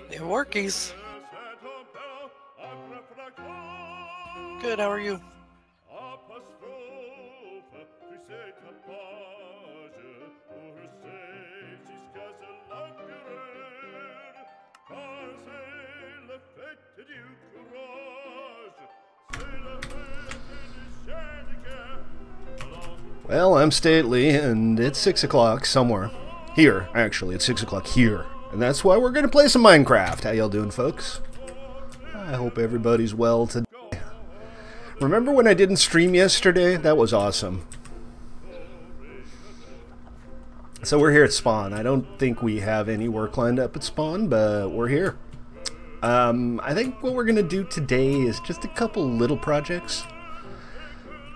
New workies. Good, how are you? Well, I'm Stately, and it's 6 o'clock somewhere. Here, actually, it's 6 o'clock here. And that's why we're going to play some Minecraft. How y'all doing, folks? I hope everybody's well today. Remember when I didn't stream yesterday? That was awesome. So we're here at Spawn. I don't think we have any work lined up at Spawn, but we're here. I think what we're going to do today is just a couple little projects.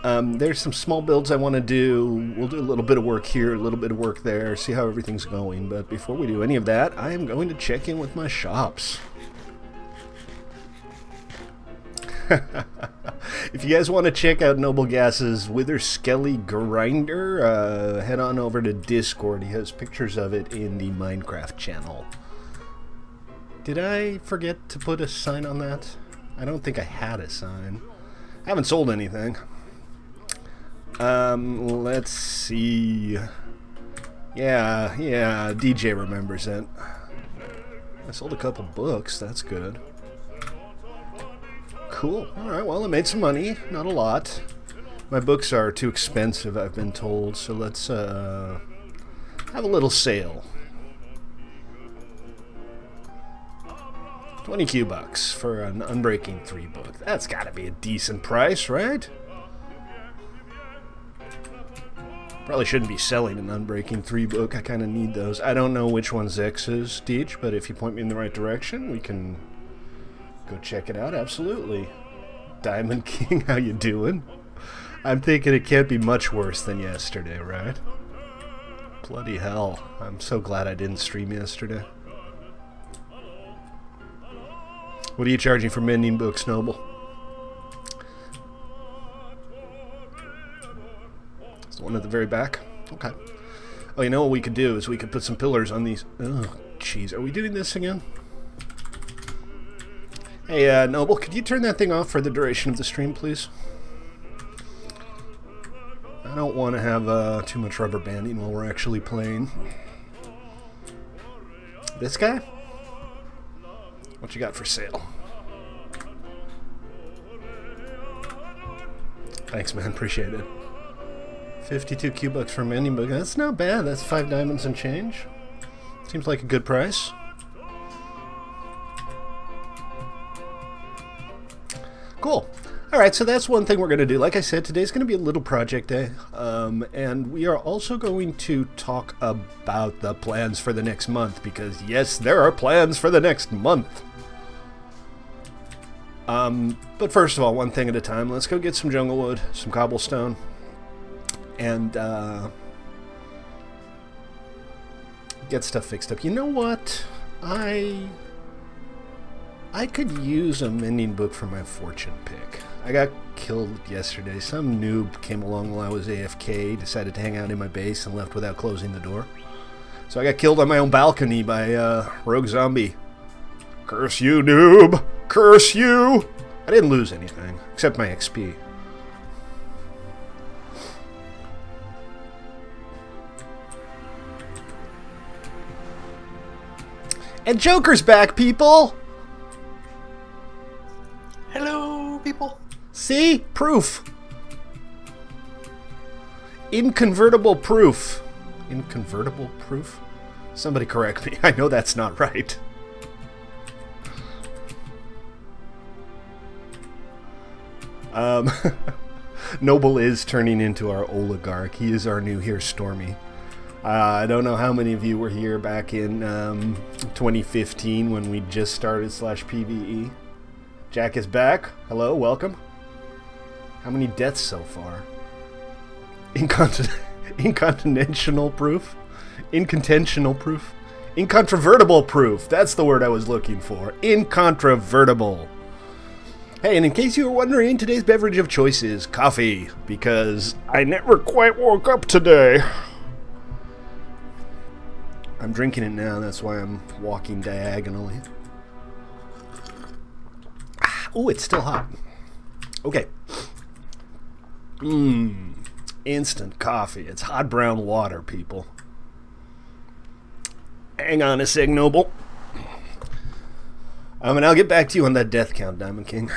There's some small builds I want to do. We'll do a little bit of work here, a little bit of work there, see how everything's going. But before we do any of that, I am going to check in with my shops. If you guys want to check out Noble Gas's Wither Skelly Grinder, head on over to Discord. He has pictures of it in the Minecraft channel. Did I forget to put a sign on that? I don't think I had a sign. I haven't sold anything. Let's see. Yeah, DJ remembers it. I sold a couple books, that's good. Cool. Alright, well, I made some money. Not a lot. My books are too expensive, I've been told, so let's, have a little sale. 20 Q-bucks for an Unbreaking 3 book. That's gotta be a decent price, right? Probably shouldn't be selling an Unbreaking 3 book. I kind of need those. I don't know which one's X's, Deech, but if you point me in the right direction, we can go check it out. Absolutely. Diamond King, how you doing? I'm thinking it can't be much worse than yesterday, right? Bloody hell. I'm so glad I didn't stream yesterday. What are you charging for mending books, Noble? One at the very back? Okay. Oh, you know what we could do is we could put some pillars on these. Oh, jeez. Are we doing this again? Hey, Noble, could you turn that thing off for the duration of the stream, please? I don't want to have too much rubber banding while we're actually playing. This guy? What you got for sale? Thanks, man. Appreciate it. 52 Q-bucks for a mending book. That's not bad. That's 5 diamonds and change. Seems like a good price. Cool. Alright, so that's one thing we're going to do. Like I said, today's going to be a little project day. And we are also going to talk about the plans for the next month. Because, yes, there are plans for the next month. But first of all, one thing at a time. Let's go get some jungle wood, some cobblestone. And get stuff fixed up. You know what? I could use a mending book for my fortune pick. I got killed yesterday. Some noob came along while I was AFK, decided to hang out in my base, and left without closing the door. So I got killed on my own balcony by rogue zombie. Curse you, noob! Curse you! I didn't lose anything, except my XP. And Joker's back, people! Hello, people. See? Proof. Inconvertible proof. Inconvertible proof? Somebody correct me. I know that's not right. Noble is turning into our oligarch. He is our new here, Stormy. I don't know how many of you were here back in 2015 when we just started /PvE. Jack is back. Hello, welcome. How many deaths so far? Incontinential proof? Incontentional proof? Incontrovertible proof. That's the word I was looking for. Incontrovertible. Hey, and in case you were wondering, today's beverage of choice is coffee, because I never quite woke up today. I'm drinking it now, that's why I'm walking diagonally. Oh, it's still hot. Okay. Instant coffee. It's hot brown water, people. Hang on a sec, Noble. And I'll get back to you on that death count, Diamond King.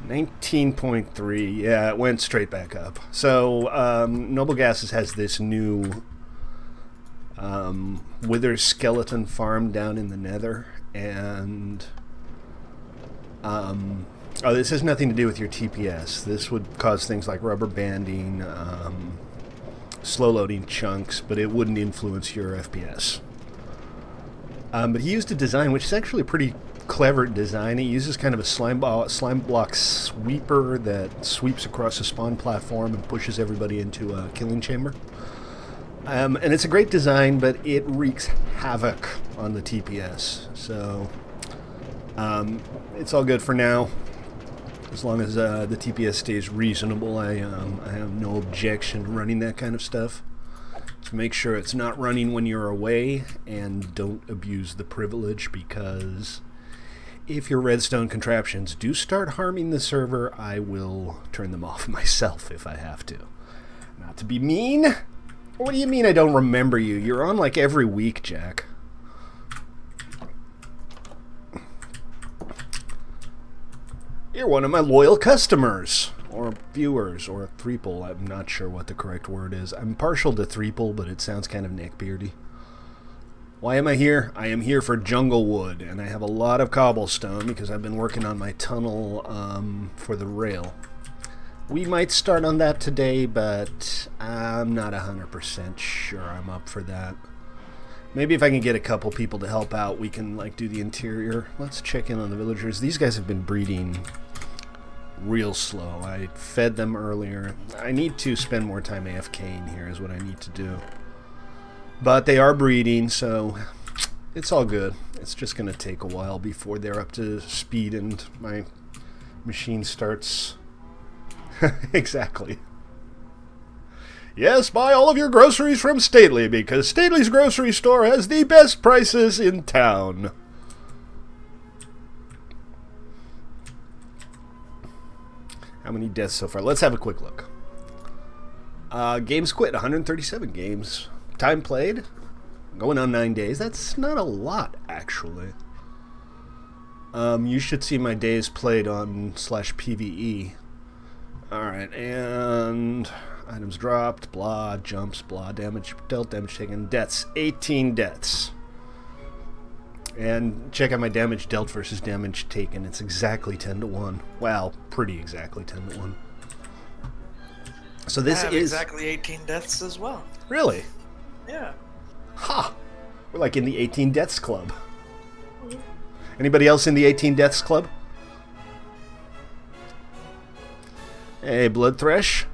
19.3. Yeah, it went straight back up. So, Noble Gases has this new wither skeleton farm down in the nether. And, oh, this has nothing to do with your TPS. This would cause things like rubber banding, slow loading chunks, but it wouldn't influence your FPS. But he used a design which is actually a pretty clever design. He uses kind of a slime block sweeper that sweeps across a spawn platform and pushes everybody into a killing chamber. And it's a great design, but it wreaks havoc on the TPS. So it's all good for now. As long as the TPS stays reasonable, I have no objection to running that kind of stuff. So make sure it's not running when you're away, and don't abuse the privilege, because if your redstone contraptions do start harming the server, I will turn them off myself if I have to. Not to be mean. What do you mean I don't remember you? You're on like every week, Jack. You're one of my loyal customers. Or viewers, or threeple. I'm not sure what the correct word is. I'm partial to threeple, but it sounds kind of neckbeardy. Why am I here? I am here for jungle wood, and I have a lot of cobblestone because I've been working on my tunnel for the rail. We might start on that today, but I'm not 100% sure I'm up for that. Maybe if I can get a couple people to help out, we can like do the interior. Let's check in on the villagers. These guys have been breeding real slow. I fed them earlier. I need to spend more time AFKing here is what I need to do. But they are breeding, so it's all good. It's just going to take a while before they're up to speed and my machine starts... Exactly. Yes, buy all of your groceries from Stately, because Stately's grocery store has the best prices in town. How many deaths so far? Let's have a quick look. Games quit, 137 games. Time played, going on 9 days. That's not a lot, actually. You should see my days played on /PvE. Alright, and items dropped, blah, jumps, blah, damage dealt, damage taken, deaths. 18 deaths. And check out my damage dealt versus damage taken. It's exactly 10 to 1. Well, pretty exactly 10 to 1. So this is exactly 18 deaths as well. Really? Yeah. Ha! We're like in the 18 deaths club. Anybody else in the 18 deaths club? Hey, Blood Thresh.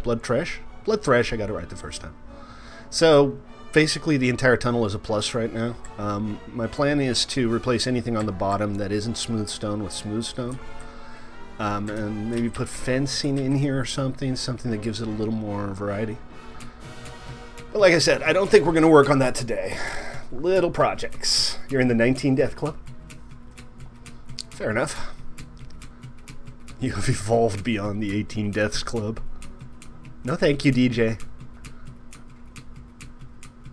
Blood Thresh. Blood Thresh, I got it right the first time. So basically the entire tunnel is a plus right now. My plan is to replace anything on the bottom that isn't smooth stone with smooth stone. And maybe put fencing in here or something that gives it a little more variety. But like I said, I don't think we're going to work on that today. Little projects. You're in the 19 Death Club? Fair enough. You have evolved beyond the 18 Deaths Club. No thank you, DJ.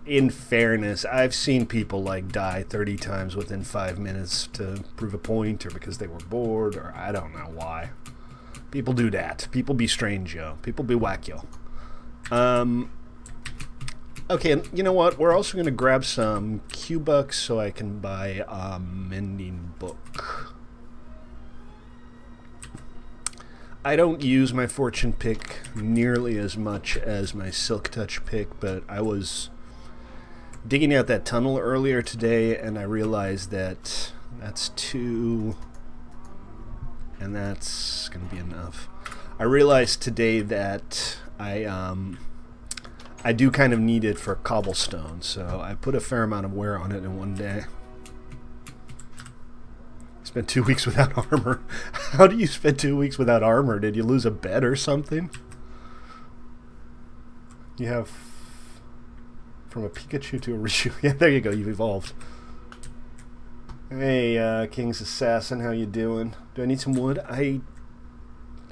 In fairness, I've seen people like die 30 times within 5 minutes to prove a point, or because they were bored, or I don't know why. People do that. People be strange, yo. People be whack, yo. Okay, and you know what? We're also going to grab some Q-Bucks so I can buy a mending book. I don't use my fortune pick nearly as much as my silk touch pick, but I was digging out that tunnel earlier today and I realized that that's 2 and that's gonna be enough. I realized today that I do kind of need it for cobblestone, so I put a fair amount of wear on it in one day. Spent 2 weeks without armor. How do you spend 2 weeks without armor? Did you lose a bet or something? You have from a Pikachu to a Raichu. Yeah, there you go. You've evolved. Hey, King's Assassin, how you doing? Do I need some wood? I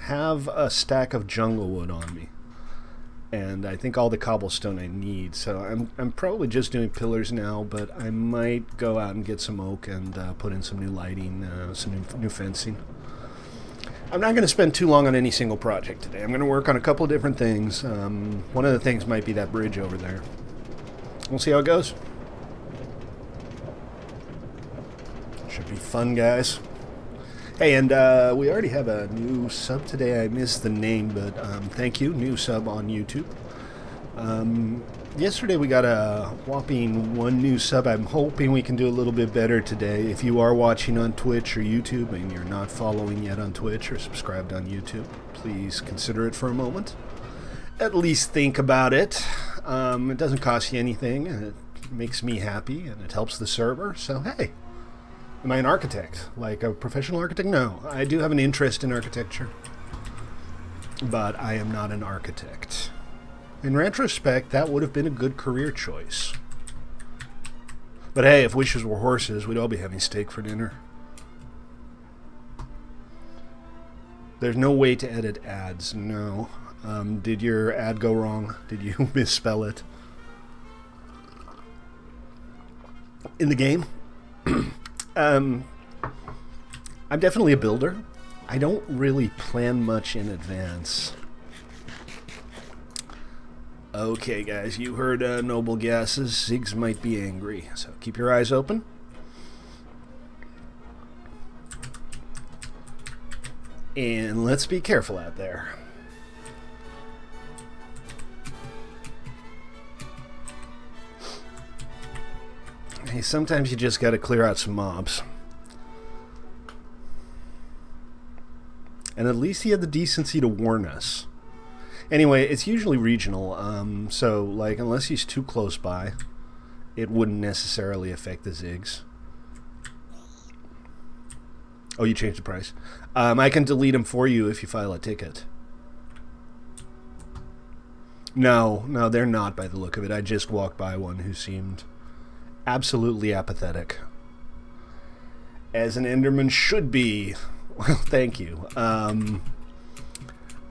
have a stack of jungle wood on me, and I think all the cobblestone I need. So I'm probably just doing pillars now, but I might go out and get some oak and put in some new lighting, some new fencing. I'm not going to spend too long on any single project today. I'm going to work on a couple of different things. One of the things might be that bridge over there. We'll see how it goes. Should be fun, guys. Hey, and we already have a new sub today. I missed the name, but thank you. New sub on YouTube. Yesterday we got a whopping 1 new sub. I'm hoping we can do a little bit better today. If you are watching on Twitch or YouTube and you're not following yet on Twitch or subscribed on YouTube, please consider it for a moment. At least think about it. It doesn't cost you anything, and it makes me happy, and it helps the server. So, hey. Am I an architect? Like a professional architect? No. I do have an interest in architecture, but I am not an architect. In retrospect, that would have been a good career choice. But hey, if wishes were horses, we'd all be having steak for dinner. There's no way to edit ads, no. Did your ad go wrong? Did you misspell it? In the game? I'm definitely a builder. I don't really plan much in advance. Okay, guys, you heard noble guesses. Ziggs might be angry, so keep your eyes open. And let's be careful out there. Hey, sometimes you just gotta clear out some mobs. And at least he had the decency to warn us. Anyway, it's usually regional, so, like, unless he's too close by, it wouldn't necessarily affect the Ziggs. Oh, you changed the price. I can delete him for you if you file a ticket. No, they're not by the look of it. I just walked by one who seemed absolutely apathetic, as an Enderman should be. Well, thank you.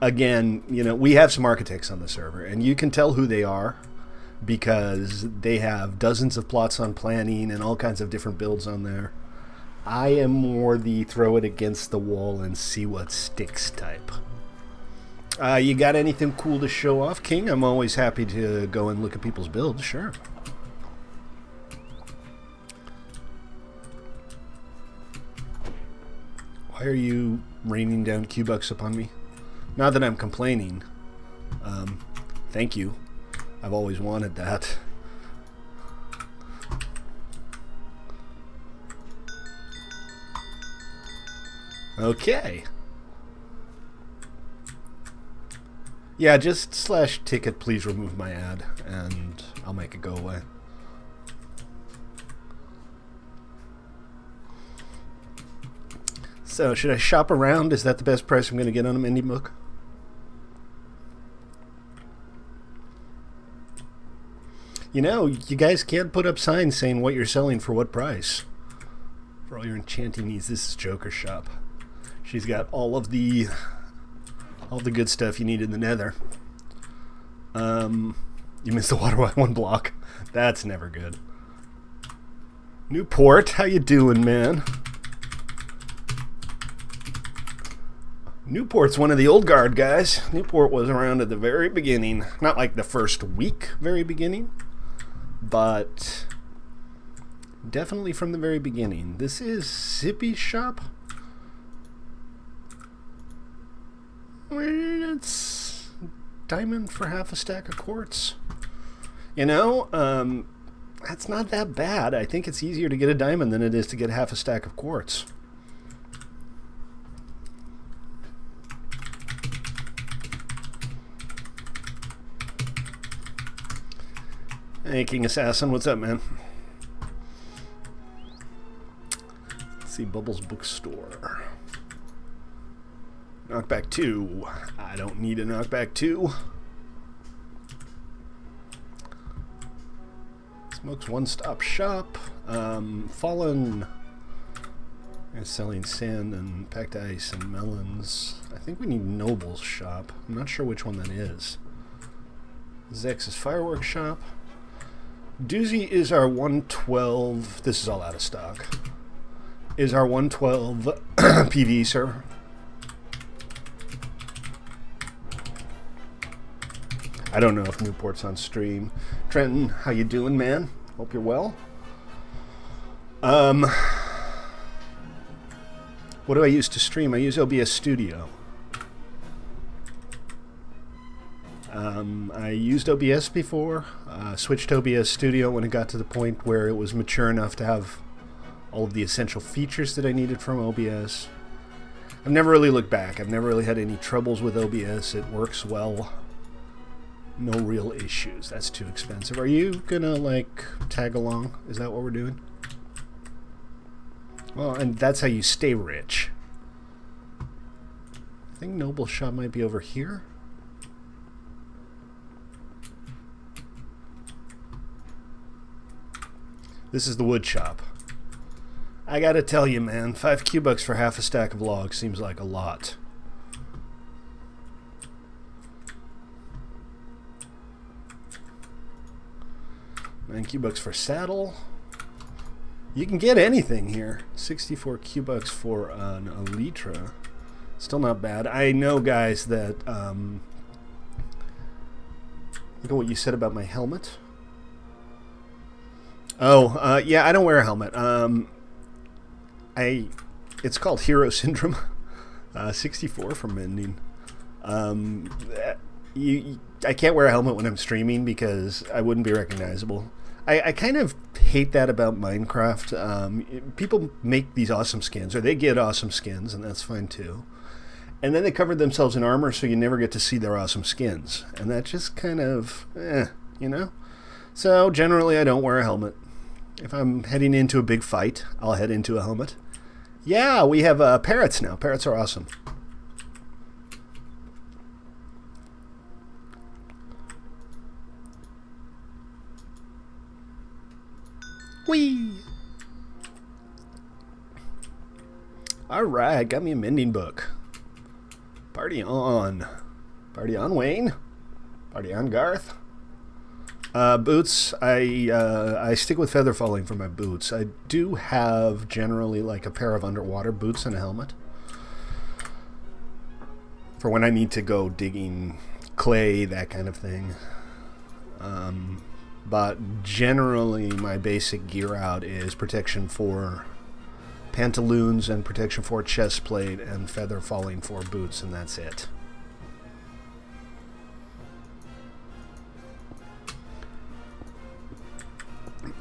Again, you know, we have some architects on the server, and you can tell who they are because they have dozens of plots on planning and all kinds of different builds on there. I am more the throw it against the wall and see what sticks type. You got anything cool to show off, King? I'm always happy to go and look at people's builds, sure. Why are you raining down Q-Bucks upon me? Not that I'm complaining. Thank you. I've always wanted that. Okay. Yeah, just /ticket, please remove my ad, and I'll make it go away. So, should I shop around? Is that the best price I'm going to get on a indie book? You know, you guys can't put up signs saying what you're selling for what price. For all your enchanting needs, this is Joker's shop. She's got all the good stuff you need in the nether. You missed the water by 1 block. That's never good. Newport, how you doing, man? Newport's one of the old guard guys. Newport was around at the very beginning. Not like the first week, very beginning, but definitely from the very beginning. This is Zippy's shop. It's diamond for half a stack of quartz. You know, that's not that bad. I think it's easier to get a diamond than it is to get half a stack of quartz. Hey, King Assassin, what's up, man? Let's the Bubbles bookstore. Knockback 2. I don't need a knockback 2. Smoke's one-stop shop. Fallen is selling sand and packed ice and melons. I think we need Noble's shop. I'm not sure which one that is. Zex's fireworks shop. Doozy is our 112. This is all out of stock. Is our 112 PvE server. I don't know if Newport's on stream. Trenton, how you doing, man? Hope you're well. What do I use to stream? I use OBS Studio. I used OBS before. Switched to OBS Studio when it got to the point where it was mature enough to have all of the essential features that I needed from OBS. I've never really looked back. I've never really had any troubles with OBS. It works well. No real issues. That's too expensive. Are you gonna, like, tag along? Is that what we're doing? Well, and that's how you stay rich. I think Noble Shop might be over here. This is the wood shop. I gotta tell you, man, 5 Q-bucks for half a stack of logs seems like a lot. 9 Q-bucks for saddle. You can get anything here. 64 Q-bucks for an Elytra. Still not bad. I know, guys, that look at what you said about my helmet. Oh, yeah, I don't wear a helmet. It's called Hero Syndrome. 64 for mending. I can't wear a helmet when I'm streaming because I wouldn't be recognizable. I kind of hate that about Minecraft. People make these awesome skins, or they get awesome skins, and that's fine too. And then they cover themselves in armor so you never get to see their awesome skins. And that just kind of, you know? So generally I don't wear a helmet. If I'm heading into a big fight, I'll head into a helmet. Yeah, we have parrots now. Parrots are awesome. Whee! Alright, got me a mending book. Party on. Party on, Wayne. Party on, Garth. Boots, I stick with feather falling for my boots. I do have generally like a pair of underwater boots and a helmet. For when I need to go digging clay, that kind of thing. But generally my basic gear out is protection for pantaloons and protection for chest plate and feather falling for boots, and that's it.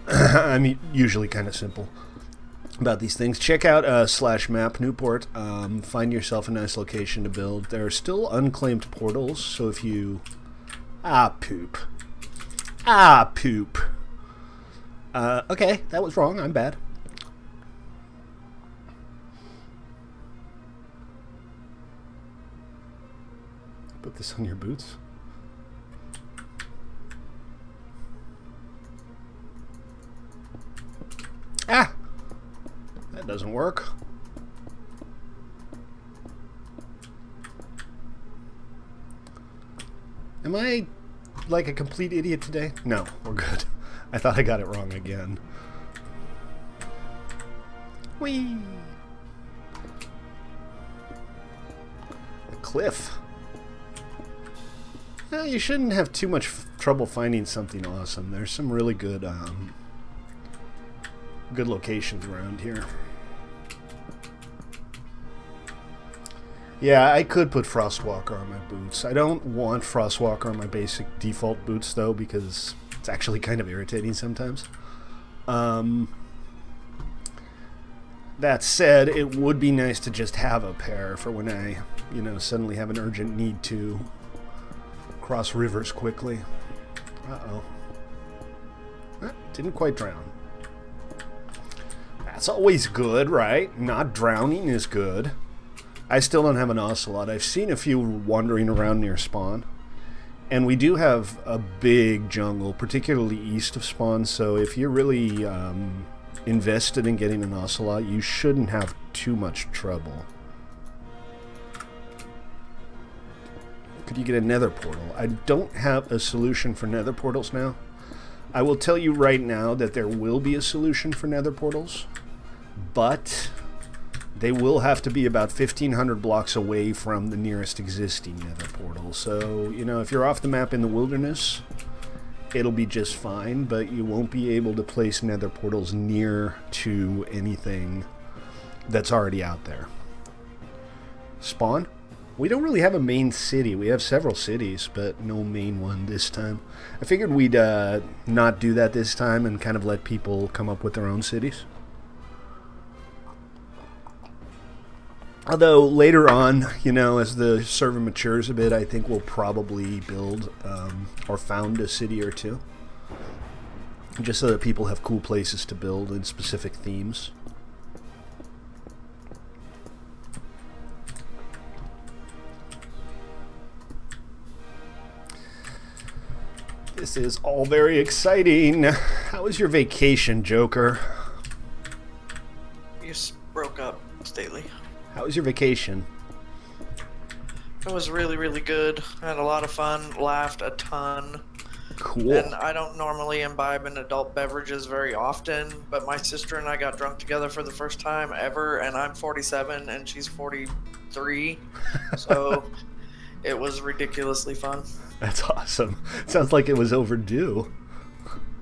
I'm usually kind of simple about these things. Check out /map Newport. Find yourself a nice location to build. There are still unclaimed portals, so if you... poop. Poop. Okay, that was wrong. I'm bad. Put this on your boots. That doesn't work. Am I like a complete idiot today? No, we're good. I thought I got it wrong again. Whee! A cliff. Well, you shouldn't have too much trouble finding something awesome. There's some really good good locations around here. Yeah, I could put Frostwalker on my boots. I don't want Frostwalker on my basic default boots, though, because it's actually kind of irritating sometimes. That said, it would be nice to just have a pair for when I, you know, suddenly have an urgent need to cross rivers quickly. Uh-oh. Didn't quite drown. That's always good, right? Not drowning is good. I still don't have an ocelot. I've seen a few wandering around near spawn. And we do have a big jungle, particularly east of spawn, so if you're really invested in getting an ocelot, you shouldn't have too much trouble. Could you get a nether portal? I don't have a solution for nether portals now. I will tell you right now that there will be a solution for nether portals, but they will have to be about 1,500 blocks away from the nearest existing nether portal. So, you know, if you're off the map in the wilderness, it'll be just fine, but you won't be able to place nether portals near to anything that's already out there. Spawn? We don't really have a main city. We have several cities, but no main one this time. I figured we'd not do that this time and kind of let people come up with their own cities. Although later on, you know, as the server matures a bit, I think we'll probably build or found a city or two. Just so that people have cool places to build in specific themes. This is all very exciting. How was your vacation, Joker? You broke up, Stately. How was your vacation? It was really, really good. I had a lot of fun, laughed a ton. Cool. And I don't normally imbibe in adult beverages very often, but my sister and I got drunk together for the first time ever, and I'm 47 and she's 43. So it was ridiculously fun. That's awesome. Sounds like it was overdue.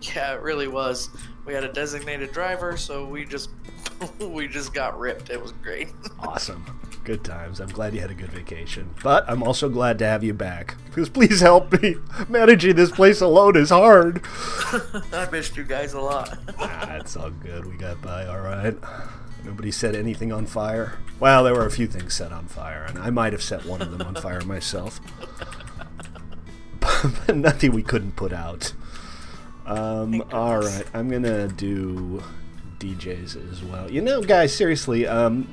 Yeah, it really was. We had a designated driver, so we just got ripped. It was great. Awesome. Good times. I'm glad you had a good vacation. But I'm also glad to have you back. Because please help me. Managing this place alone is hard. I missed you guys a lot. It's all good. We got by all right. Nobody set anything on fire. Well, there were a few things set on fire, and I might have set one of them on fire myself. But nothing we couldn't put out. Alright, I'm gonna do DJs as well. You know, guys, seriously,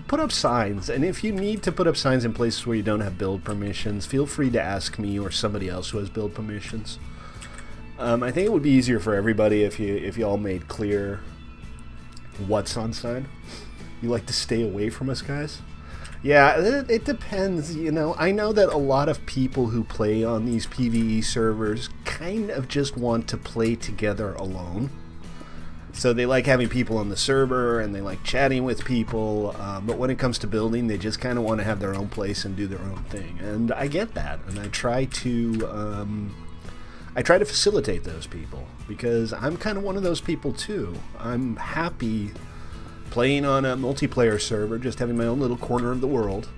put up signs. And if you need to put up signs in places where you don't have build permissions, feel free to ask me or somebody else who has build permissions. I think it would be easier for everybody if you all made clear what's on sign. You like to stay away from us, guys? Yeah, it depends, you know. I know that a lot of people who play on these PvE servers kind of just want to play together alone. So they like having people on the server and they like chatting with people, but when it comes to building, they just kind of want to have their own place and do their own thing. And I get that, and I try to facilitate those people, because I'm kind of one of those people too. I'm happy playing on a multiplayer server, just having my own little corner of the world.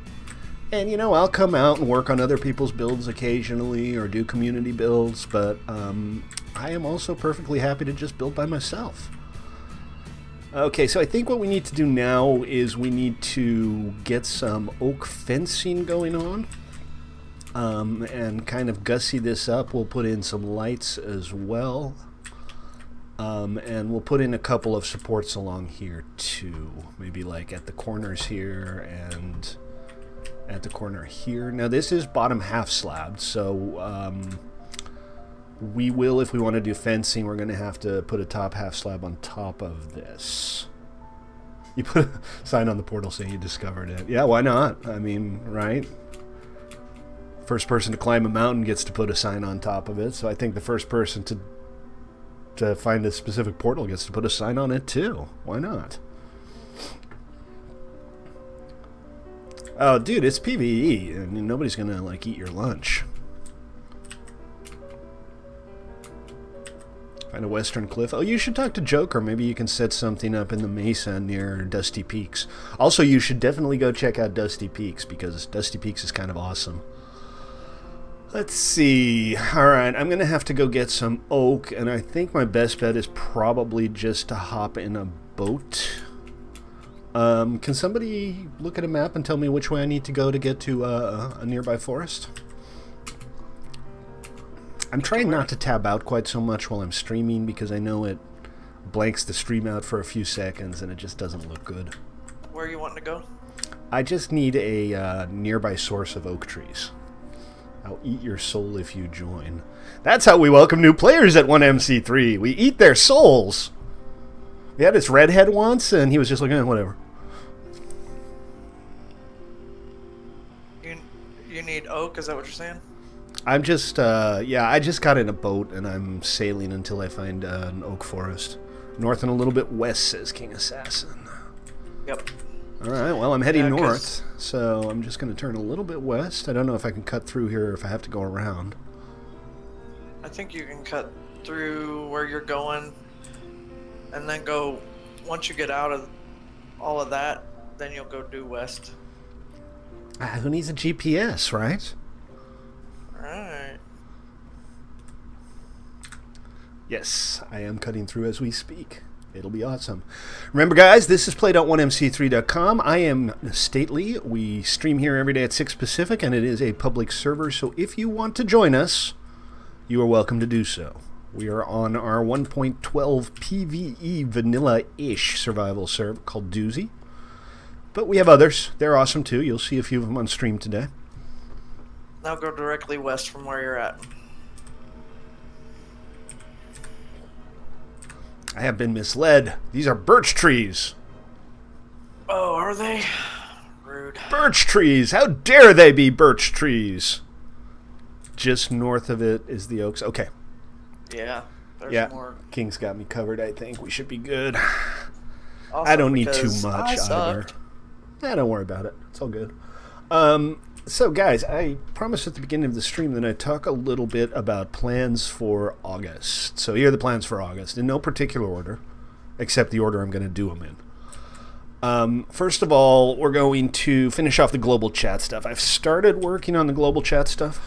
And, you know, I'll come out and work on other people's builds occasionally or do community builds, but I am also perfectly happy to just build by myself. Okay, so I think what we need to do now is we need to get some oak fencing going on and kind of gussy this up. We'll put in some lights as well. And we'll put in a couple of supports along here too, maybe like at the corners here and at the corner here. Now this is bottom half slab, so we will, if we want to do fencing, we're going to have to put a top half slab on top of this. You put a sign on the portal saying you discovered it. Yeah, why not? I mean, right? First person to climb a mountain gets to put a sign on top of it, so I think the first person to find a specific portal gets to put a sign on it too. Why not? Oh, dude, it's PvE, and nobody's gonna like eat your lunch. Find a western cliff. Oh, you should talk to Joker. Maybe you can set something up in the mesa near Dusty Peaks. Also, you should definitely go check out Dusty Peaks, because Dusty Peaks is kind of awesome. Let's see. Alright, I'm going to have to go get some oak, and I think my best bet is probably just to hop in a boat. Can somebody look at a map and tell me which way I need to go to get to a nearby forest? I'm trying not to tab out quite so much while I'm streaming, because I know it blanks the stream out for a few seconds, and it just doesn't look good. Where are you wanting to go? I just need a nearby source of oak trees. I'll eat your soul if you join. That's how we welcome new players at 1MC3. We eat their souls. We had this redhead once, and he was just like, whatever. You need oak, is that what you're saying? I'm just, yeah, I just got in a boat, and I'm sailing until I find an oak forest. North and a little bit west, says King Assassin. Yep. Alright, well, I'm heading north, so I'm just going to turn a little bit west. I don't know if I can cut through here or if I have to go around. I think you can cut through where you're going, and then go, once you get out of all of that, then you'll go due west. Who needs a GPS, right? Alright. Yes, I am cutting through as we speak. It'll be awesome. Remember, guys, this is play.1mc3.com. I am Stately. We stream here every day at 6 Pacific, and it is a public server, so if you want to join us, you are welcome to do so. We are on our 1.12 PvE vanilla-ish survival server called Doozy. But we have others. They're awesome, too. You'll see a few of them on stream today. Now go directly west from where you're at. I have been misled. These are birch trees. Oh, are they? Rude. Birch trees! How dare they be birch trees? Just north of it is the oaks. Okay. Yeah. There's more. King's got me covered, I think. We should be good. Also, I don't need too much either. Don't worry about it. It's all good. So, guys, I promised at the beginning of the stream that I'd talk a little bit about plans for August. So here are the plans for August, in no particular order, except the order I'm going to do them in. First of all, we're going to finish off the global chat stuff. I've started working on the global chat stuff.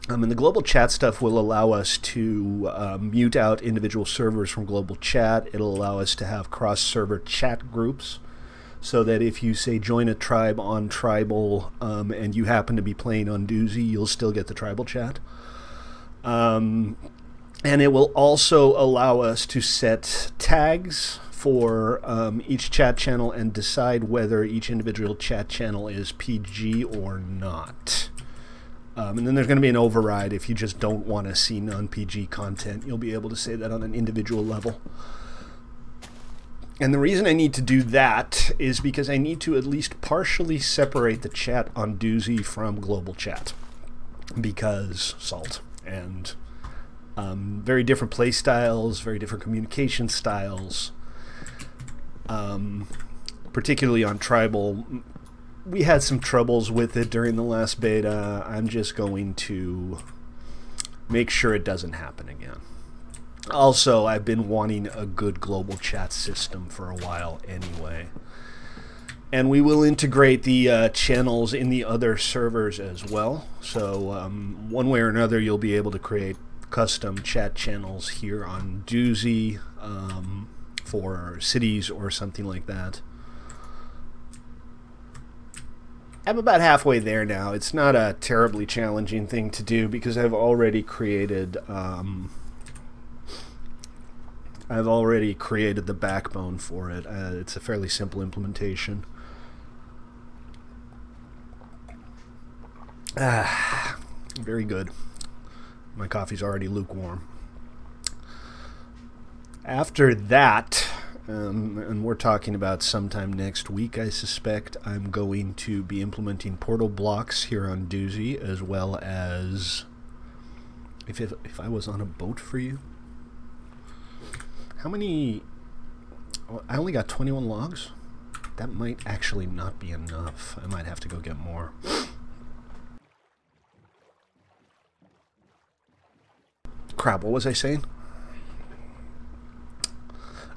And the global chat stuff will allow us to mute out individual servers from global chat. It'll allow us to have cross-server chat groups, so that if you, say, join a tribe on Tribal and you happen to be playing on Doozy, you'll still get the tribal chat. And it will also allow us to set tags for each chat channel and decide whether each individual chat channel is PG or not. And then there's going to be an override. If you just don't want to see non-PG content, you'll be able to say that on an individual level. And the reason I need to do that is because I need to at least partially separate the chat on Doozy from global chat. Because salt. And very different play styles, very different communication styles. Particularly on Tribal, we had some troubles with it during the last beta. I'm just going to make sure it doesn't happen again. Also, I've been wanting a good global chat system for a while anyway. And we will integrate the channels in the other servers as well. So one way or another, you'll be able to create custom chat channels here on Doozy for cities or something like that. I'm about halfway there now. It's not a terribly challenging thing to do because I've already created the backbone for it. It's a fairly simple implementation. Very good. My coffee's already lukewarm. After that, and we're talking about sometime next week, I suspect, I'm going to be implementing portal blocks here on Doozy, as well as if I was on a boat for you. How many? I only got 21 logs. That might actually not be enough. I might have to go get more. Crap, what was I saying?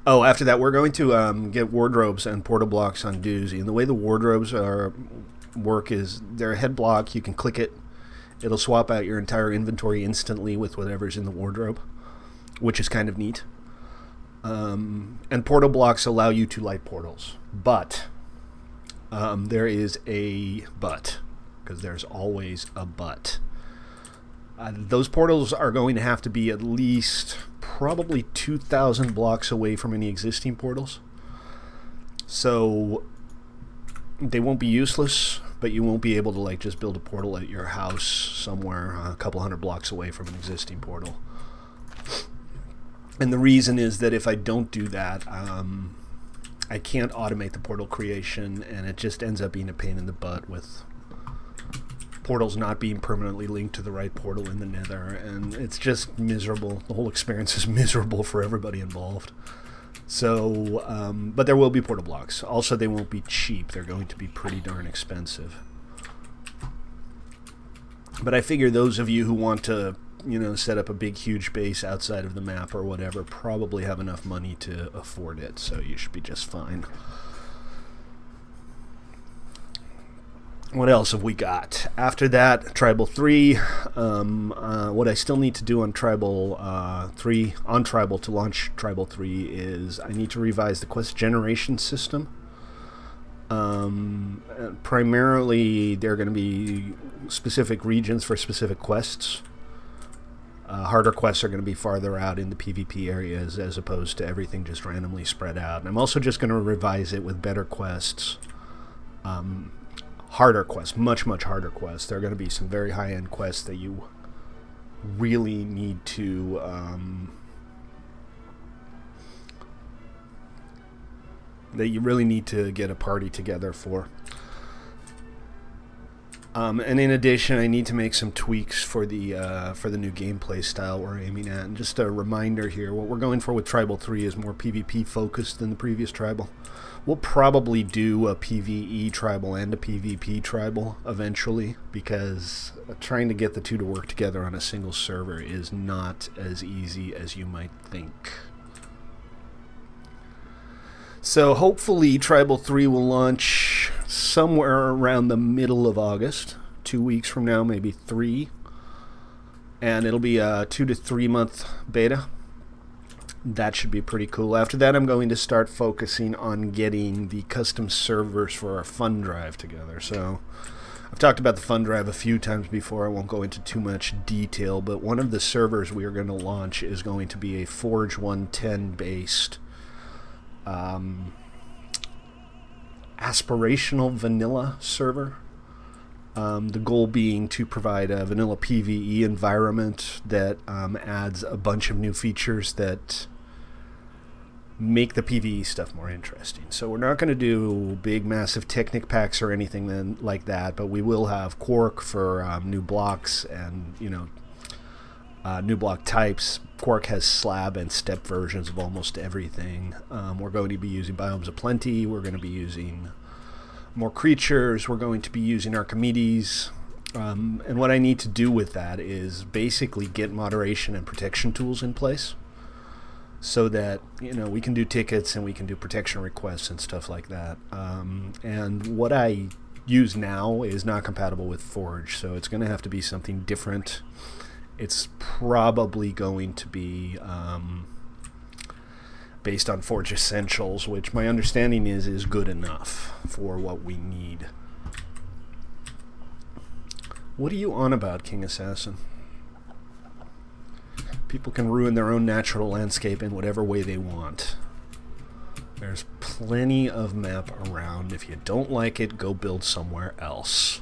Oh, after that, we're going to get wardrobes and portal blocks on Doozy. And the way the wardrobes work is they're a head block. You can click it. It'll swap out your entire inventory instantly with whatever's in the wardrobe, which is kind of neat. And portal blocks allow you to light portals. But there is a but, because there's always a but. Those portals are going to have to be at least probably 2,000 blocks away from any existing portals. So they won't be useless, but you won't be able to like just build a portal at your house somewhere a couple hundred blocks away from an existing portal. And the reason is that if I don't do that, I can't automate the portal creation, and it just ends up being a pain in the butt with portals not being permanently linked to the right portal in the Nether, and it's just miserable. The whole experience is miserable for everybody involved. So, but there will be portal blocks. Also, they won't be cheap. They're going to be pretty darn expensive. But I figure those of you who want to, you know, set up a big, huge base outside of the map or whatever probably have enough money to afford it, so you should be just fine. What else have we got? After that, Tribal 3. What I still need to do on Tribal 3, on Tribal to launch Tribal 3 is I need to revise the quest generation system. Primarily, there are going to be specific regions for specific quests. Harder quests are going to be farther out in the PvP areas as opposed to everything just randomly spread out. And I'm also just going to revise it with better quests. Harder quests, much harder quests. There are going to be some very high-end quests that you really need to get a party together for. And in addition, I need to make some tweaks for the new gameplay style we're aiming at. And just a reminder here, what we're going for with Tribal 3 is more PvP focused than the previous Tribal. We'll probably do a PvE Tribal and a PvP Tribal eventually, because trying to get the two to work together on a single server is not as easy as you might think. So hopefully Tribal 3 will launch somewhere around the middle of August, 2 weeks from now, maybe 3. And it'll be a 2 to 3 month beta. That should be pretty cool. After that, I'm going to start focusing on getting the custom servers for our fun drive together. So I've talked about the fun drive a few times before. I won't go into too much detail, but one of the servers we are going to launch is going to be a Forge 110 based aspirational vanilla server. The goal being to provide a vanilla PvE environment that adds a bunch of new features that make the PvE stuff more interesting. So we're not going to do big, massive Technic packs or anything like that, but we will have Quark for new blocks and, you know, new block types. Quark has slab and step versions of almost everything. We're going to be using Biomes of Plenty. We're going to be using more creatures. We're going to be using Archimedes. And what I need to do with that is basically get moderation and protection tools in place so that, you know, we can do tickets and we can do protection requests and stuff like that. And what I use now is not compatible with Forge, so it's going to have to be something different. It's probably going to be based on Forge Essentials, which my understanding is good enough for what we need. What are you on about, King Assassin? People can ruin their own natural landscape in whatever way they want. There's plenty of map around. If you don't like it, go build somewhere else.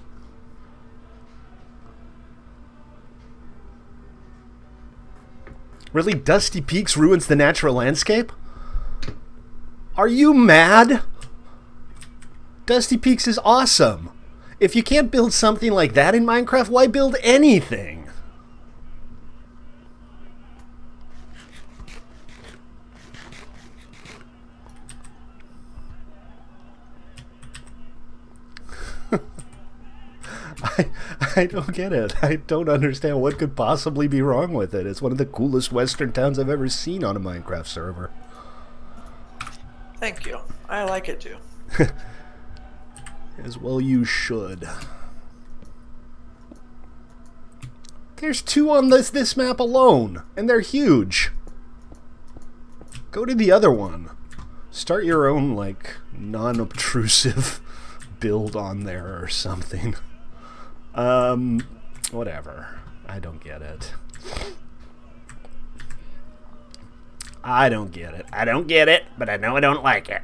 Really? Dusty Peaks ruins the natural landscape? Are you mad? Dusty Peaks is awesome. If you can't build something like that in Minecraft, why build anything? I don't get it. I don't understand what could possibly be wrong with it. It's one of the coolest western towns I've ever seen on a Minecraft server. Thank you. I like it too. As well you should. There's 2 on this map alone, and they're huge. Go to the other one. Start your own, like, non-obtrusive build on there or something. Whatever. I don't get it. I don't get it. I don't get it, but I know I don't like it.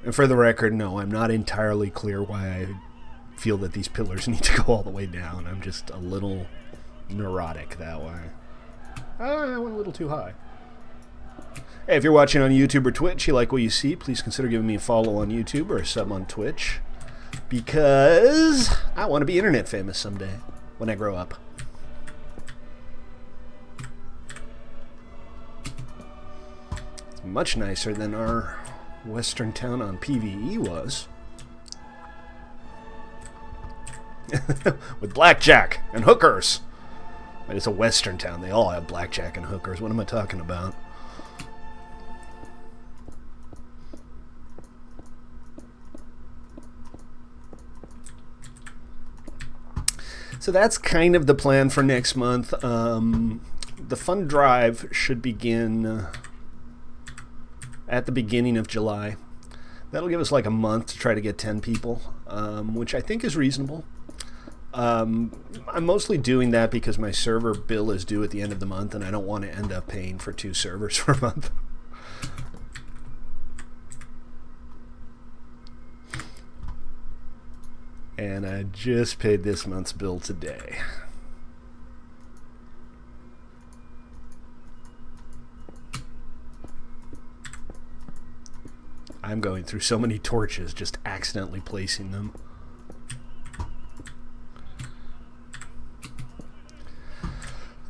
And for the record, no, I'm not entirely clear why I feel that these pillars need to go all the way down. I'm just a little neurotic that way. I went a little too high. Hey, if you're watching on YouTube or Twitch, you like what you see, please consider giving me a follow on YouTube or a sub on Twitch. Because I want to be internet famous someday when I grow up. It's much nicer than our western town on PvE was. With blackjack and hookers. But it's a western town. They all have blackjack and hookers. What am I talking about? So that's kind of the plan for next month. The fund drive should begin at the beginning of July. That'll give us like a month to try to get 10 people, which I think is reasonable. I'm mostly doing that because my server bill is due at the end of the month, and I don't want to end up paying for 2 servers for a month. And I just paid this month's bill today. I'm going through so many torches, just accidentally placing them.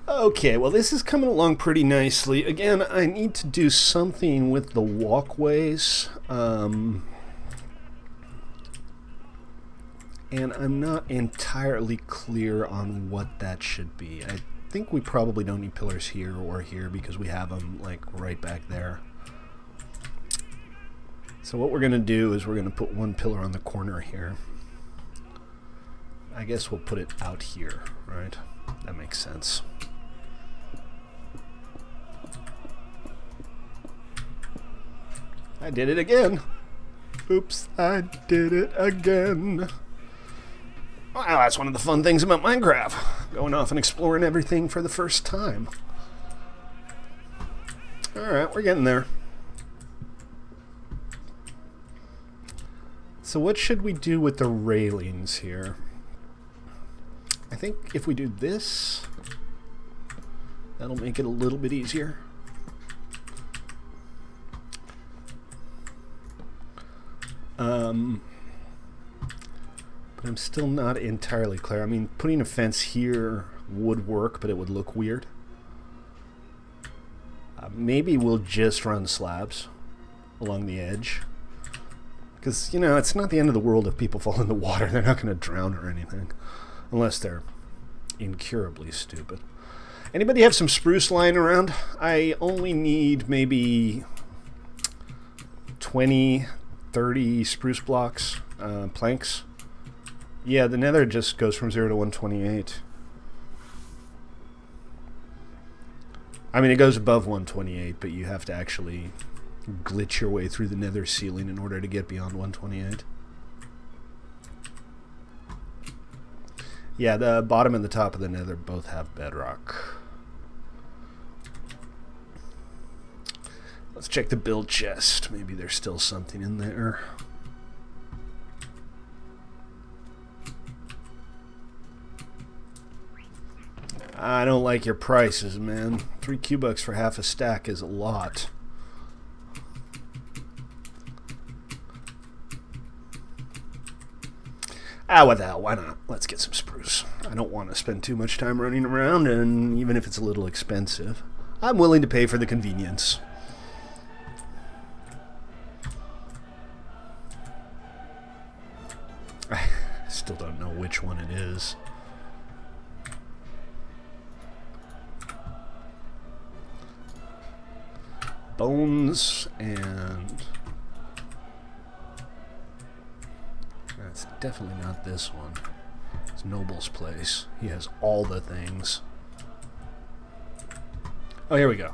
Okay, well this is coming along pretty nicely. Again, I need to do something with the walkways. And I'm not entirely clear on what that should be. I think we probably don't need pillars here or here because we have them like right back there. So what we're going to do is we're going to put one pillar on the corner here. I guess we'll put it out here, right? That makes sense. I did it again. Oops, I did it again. Well, that's one of the fun things about Minecraft. Going off and exploring everything for the first time. Alright, we're getting there. So what should we do with the railings here? I think if we do this, that'll make it a little bit easier. But I'm still not entirely clear. I mean, putting a fence here would work, but it would look weird. Maybe we'll just run slabs along the edge. Because, you know, it's not the end of the world if people fall in the water. They're not going to drown or anything. Unless they're incurably stupid. Anybody have some spruce lying around? I only need maybe 20, 30 spruce blocks, planks. Yeah, the nether just goes from 0 to 128. I mean, it goes above 128, but you have to actually glitch your way through the nether ceiling in order to get beyond 128. Yeah, the bottom and the top of the nether both have bedrock. Let's check the build chest. Maybe there's still something in there. I don't like your prices, man. 3 Q-bucks for half a stack is a lot. What the hell, why not? Let's get some spruce. I don't want to spend too much time running around, and even if it's a little expensive, I'm willing to pay for the convenience. I still don't know which one it is. Bones, and that's definitely not this one. It's Noble's place. He has all the things. Oh, here we go.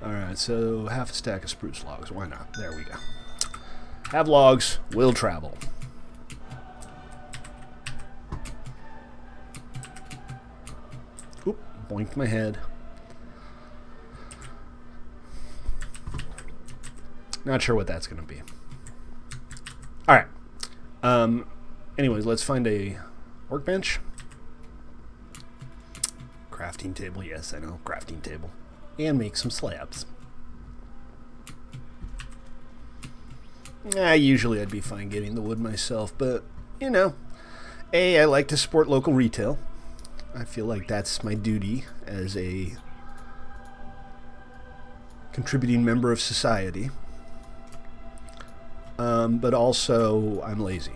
Alright, so half a stack of spruce logs. Why not? There we go. Have logs, will travel. Oop, boinked my head. Not sure what that's going to be. All right. Anyways, let's find a workbench. Crafting table. Yes, I know. Crafting table. And make some slabs. Usually I'd be fine getting the wood myself, but, you know, I like to support local retail. I feel like that's my duty as a contributing member of society. But also, I'm lazy.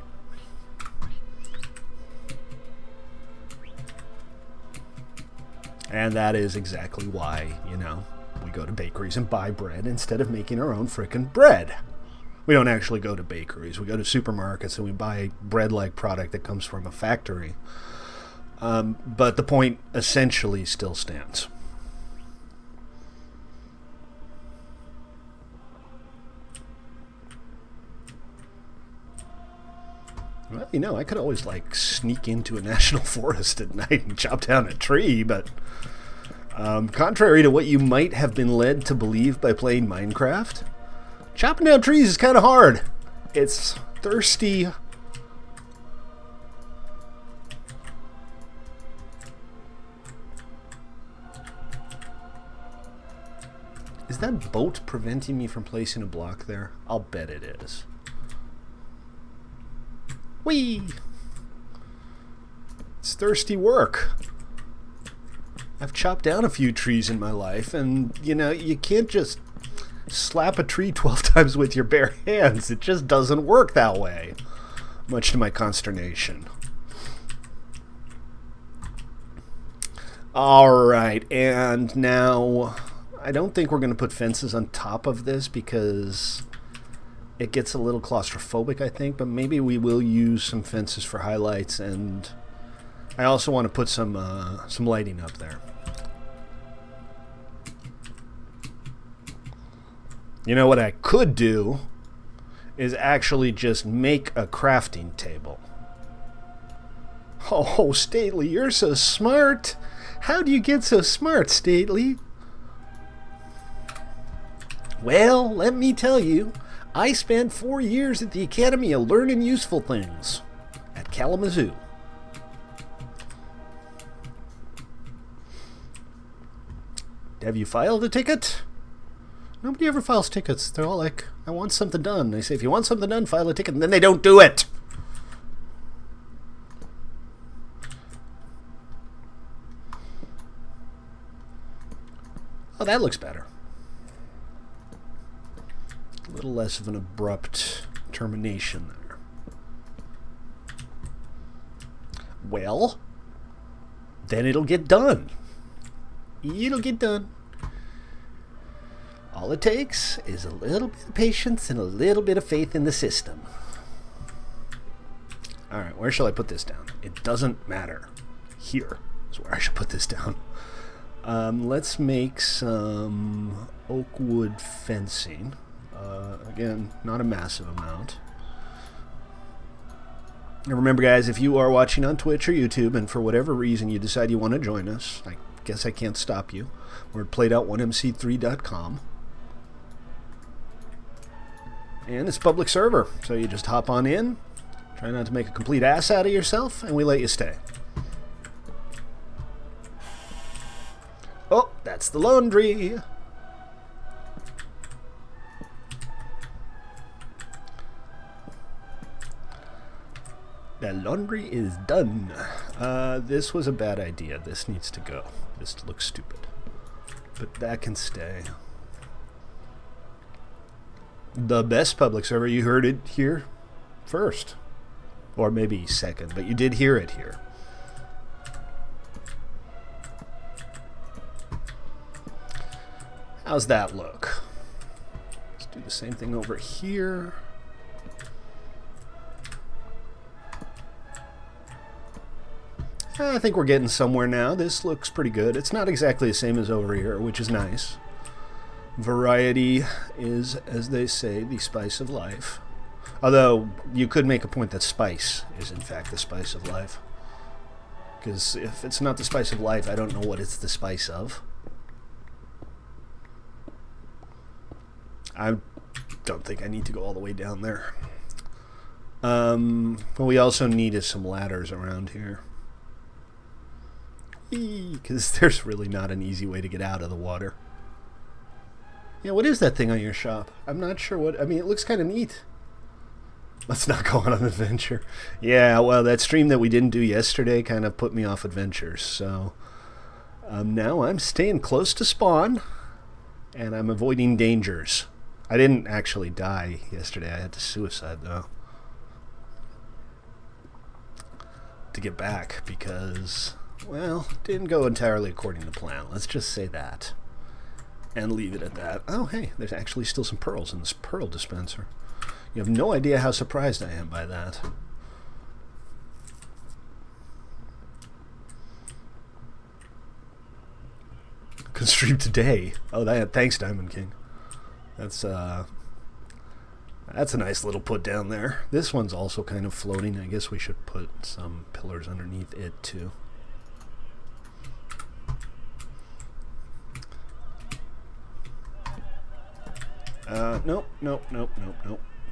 And that is exactly why, you know, we go to bakeries and buy bread instead of making our own frickin' bread. We don't actually go to bakeries. We go to supermarkets and we buy bread-like product that comes from a factory. But the point essentially still stands. Well, you know, I could always, like, sneak into a national forest at night and chop down a tree, but contrary to what you might have been led to believe by playing Minecraft, chopping down trees is kind of hard. It's thirsty. Is that boat preventing me from placing a block there? I'll bet it is. Whee! It's thirsty work. I've chopped down a few trees in my life, and, you know, you can't just slap a tree 12 times with your bare hands. It just doesn't work that way. Much to my consternation. Alright, and now I don't think we're going to put fences on top of this because it gets a little claustrophobic, I think, but maybe we will use some fences for highlights, and I also want to put some lighting up there. You know what I could do is actually just make a crafting table. Oh, Stately, you're so smart. How do you get so smart, Stately? Well, let me tell you, I spent 4 years at the Academy of Learning Useful Things at Kalamazoo. Have you filed a ticket? Nobody ever files tickets. They're all like, I want something done. They say, if you want something done, file a ticket. And then they don't do it. Oh, that looks better. A little less of an abrupt termination there. Well, then it'll get done. It'll get done. All it takes is a little bit of patience and a little bit of faith in the system. Alright, where shall I put this down? It doesn't matter. Here is where I should put this down. Let's make some oak wood fencing. Again, not a massive amount. And remember, guys, if you are watching on Twitch or YouTube and for whatever reason you decide you want to join us, I guess I can't stop you. We're at played-out1mc3.com. And it's a public server, so you just hop on in, try not to make a complete ass out of yourself, and we let you stay. Oh, that's the laundry. The laundry is done. This was a bad idea. This needs to go. This looks stupid. But that can stay. The best public server, you heard it here first. Or maybe second, but you did hear it here. How's that look? Let's do the same thing over here. I think we're getting somewhere now. This looks pretty good. It's not exactly the same as over here, which is nice. Variety is, as they say, the spice of life. Although, you could make a point that spice is, in fact, the spice of life. Because if it's not the spice of life, I don't know what it's the spice of. I don't think I need to go all the way down there. What we also need is some ladders around here. Because there's really not an easy way to get out of the water. Yeah, what is that thing on your shop? I'm not sure what... I mean, it looks kind of neat. Let's not go on an adventure. Yeah, well, that stream that we didn't do yesterday kind of put me off adventures. So now I'm staying close to spawn, and I'm avoiding dangers. I didn't actually die yesterday. I had to suicide, though, to get back because, well, it didn't go entirely according to plan. Let's just say that and leave it at that. Oh, hey, there's actually still some pearls in this pearl dispenser. You have no idea how surprised I am by that. Could stream today. Oh, thanks, Diamond King. That's a nice little put down there. This one's also kind of floating. I guess we should put some pillars underneath it too. Nope.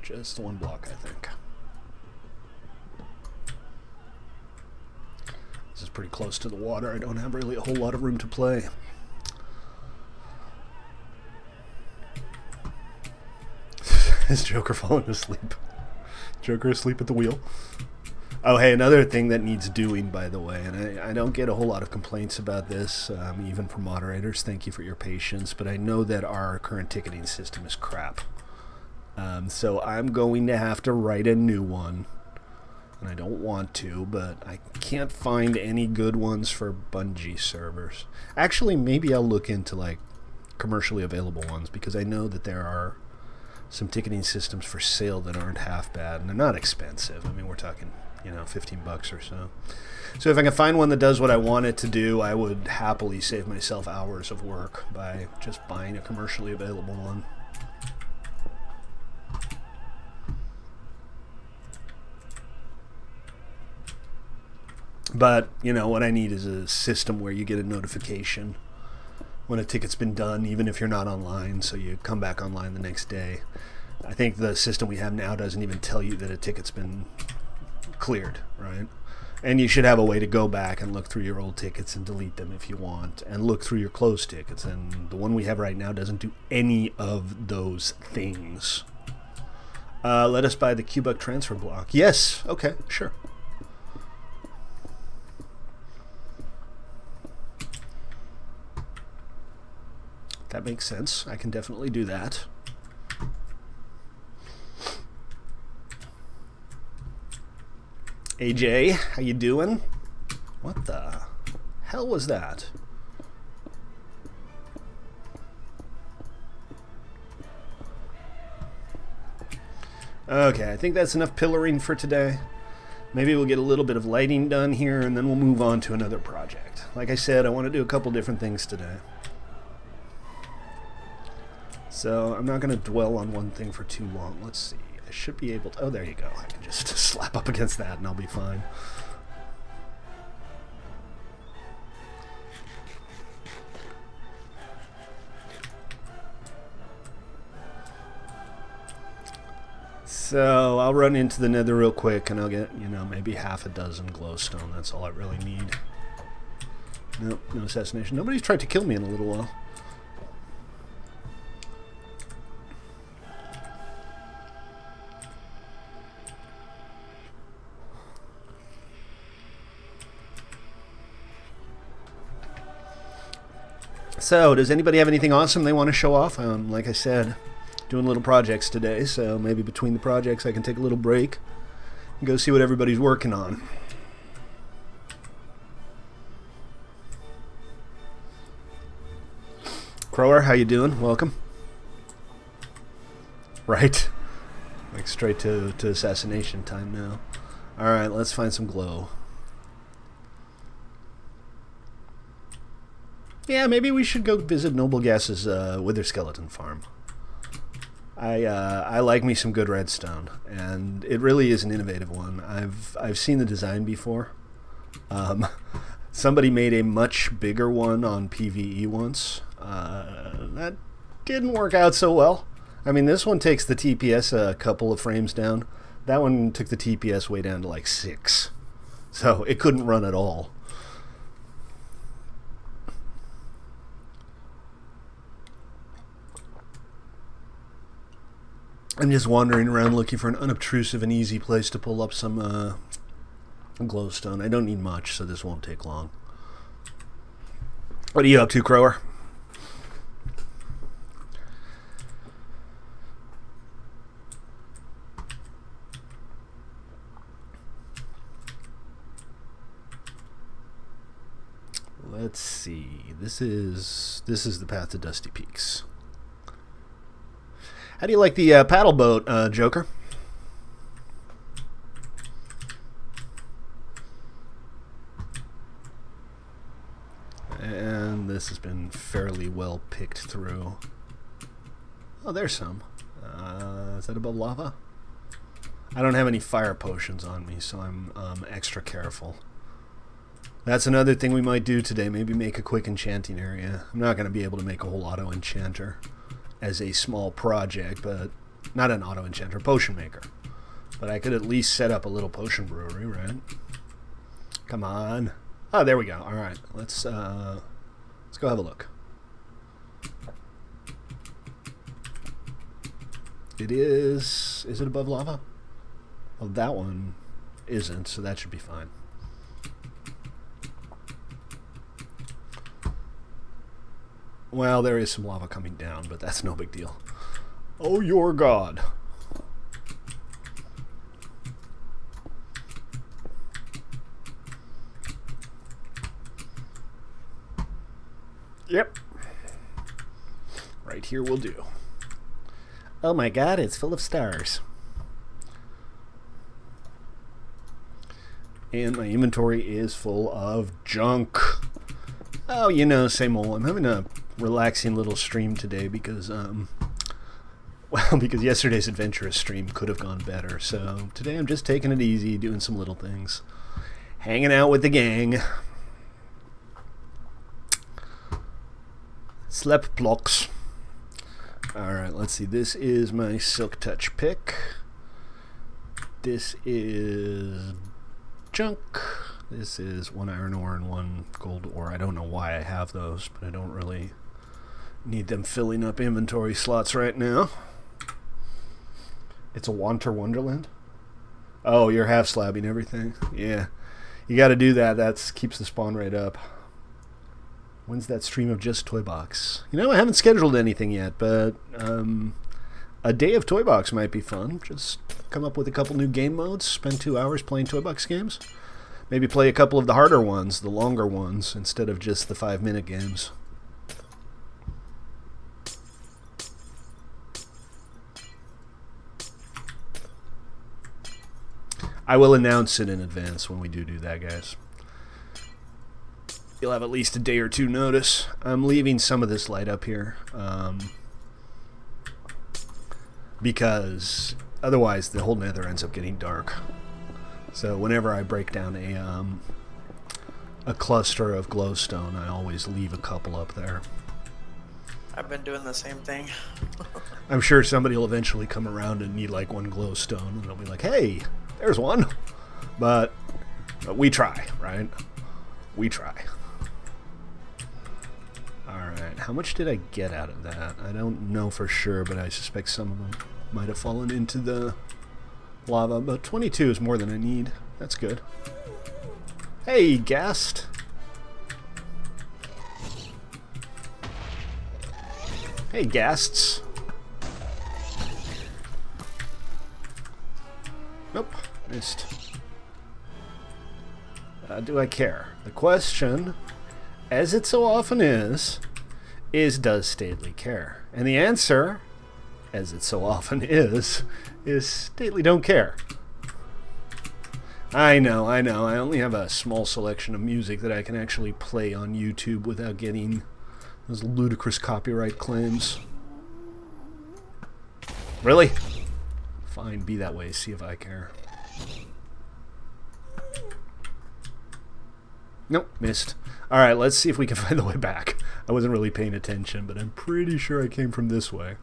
Just one block, I think. This is pretty close to the water. I don't have really a whole lot of room to play. Is Joker falling asleep? Joker asleep at the wheel? Oh, hey, another thing that needs doing, by the way, and I don't get a whole lot of complaints about this, even from moderators. Thank you for your patience, but I know that our current ticketing system is crap. So I'm going to have to write a new one, and I don't want to, but I can't find any good ones for Bungie servers. Actually, maybe I'll look into, like, commercially available ones, because I know that there are some ticketing systems for sale that aren't half bad, and they're not expensive. I mean, we're talking, you know, 15 bucks or so. So if I can find one that does what I want it to do, I would happily save myself hours of work by just buying a commercially available one. But, you know, what I need is a system where you get a notification when a ticket's been done, even if you're not online, so you come back online the next day. I think the system we have now doesn't even tell you that a ticket's been cleared, right? And you should have a way to go back and look through your old tickets and delete them if you want, and look through your closed tickets. And the one we have right now doesn't do any of those things. Let us buy the Q-Buck transfer block. Yes, okay, sure. That makes sense. I can definitely do that. AJ, how you doing? What the hell was that? Okay, I think that's enough pillaring for today. Maybe we'll get a little bit of lighting done here, and then we'll move on to another project. Like I said, I want to do a couple different things today. So I'm not going to dwell on one thing for too long. Let's see. I should be able to... Oh, there you go. I can just slap up against that and I'll be fine. So I'll run into the nether real quick and I'll get, you know, maybe half a dozen glowstone. That's all I really need. Nope, no assassination. Nobody's tried to kill me in a little while. So, does anybody have anything awesome they want to show off? Like I said, doing little projects today, so maybe between the projects I can take a little break and go see what everybody's working on. Crower, how you doing? Welcome. Right. Like straight to assassination time now. Alright, let's find some glow. Yeah, maybe we should go visit Noble Gas's Wither Skeleton farm. I like me some good redstone, and it really is an innovative one. I've seen the design before. Somebody made a much bigger one on PvE once. That didn't work out so well. I mean, this one takes the TPS a couple of frames down. That one took the TPS way down to like 6. So it couldn't run at all. I'm just wandering around looking for an unobtrusive and easy place to pull up some glowstone. I don't need much, so this won't take long. What are you up to, Crower? Let's see. This is the path to Dusty Peaks. How do you like the paddle boat, Joker? And this has been fairly well picked through. Oh, there's some. Is that above lava? I don't have any fire potions on me, so I'm extra careful. That's another thing we might do today. Maybe make a quick enchanting area. I'm not going to be able to make a whole auto enchanter as a small project, but not an auto enchanter, potion maker. But I could at least set up a little potion brewery, right? Come on. Oh, there we go. All right, let's go have a look. It is. Is it above lava? Oh, that one isn't, so that should be fine. Well, there is some lava coming down, but that's no big deal. Oh, your God. Yep. Right here will do. Oh my God, it's full of stars. And my inventory is full of junk. Oh, you know, same old. I'm having a relaxing little stream today because, well, because yesterday's adventurous stream could have gone better. So today I'm just taking it easy, doing some little things. Hanging out with the gang. Slep blocks. Alright, let's see. This is my Silk Touch pick. This is junk. This is 1 iron ore and 1 gold ore. I don't know why I have those, but I don't really need them filling up inventory slots right now. It's a Wanter Wonderland? Oh, you're half slabbing everything. Yeah. You got to do that. That keeps the spawn rate up. When's that stream of just ToyBox? You know, I haven't scheduled anything yet, but a day of ToyBox might be fun. Just come up with a couple new game modes, spend 2 hours playing ToyBox games. Maybe play a couple of the harder ones, the longer ones, instead of just the 5-minute games. I will announce it in advance when we do that, guys. You'll have at least a day or two notice. I'm leaving some of this light up here because otherwise the whole nether ends up getting dark. So whenever I break down a cluster of glowstone, I always leave a couple up there. I've been doing the same thing. I'm sure somebody will eventually come around and need like 1 glowstone, and they'll be like, "Hey, there's one." But we try, right? We try. Alright, how much did I get out of that? I don't know for sure, but I suspect some of them might have fallen into the lava. But 22 is more than I need. That's good. Hey, Gast! Hey, Gasts! Nope, missed. Do I care? The question, as it so often is does Stately care? And the answer, as it so often is Stately don't care. I know. I only have a small selection of music that I can actually play on YouTube without getting those ludicrous copyright claims. Really? Fine, be that way, see if I care. Nope, missed. Alright, let's see if we can find the way back. I wasn't really paying attention, but I'm pretty sure I came from this way.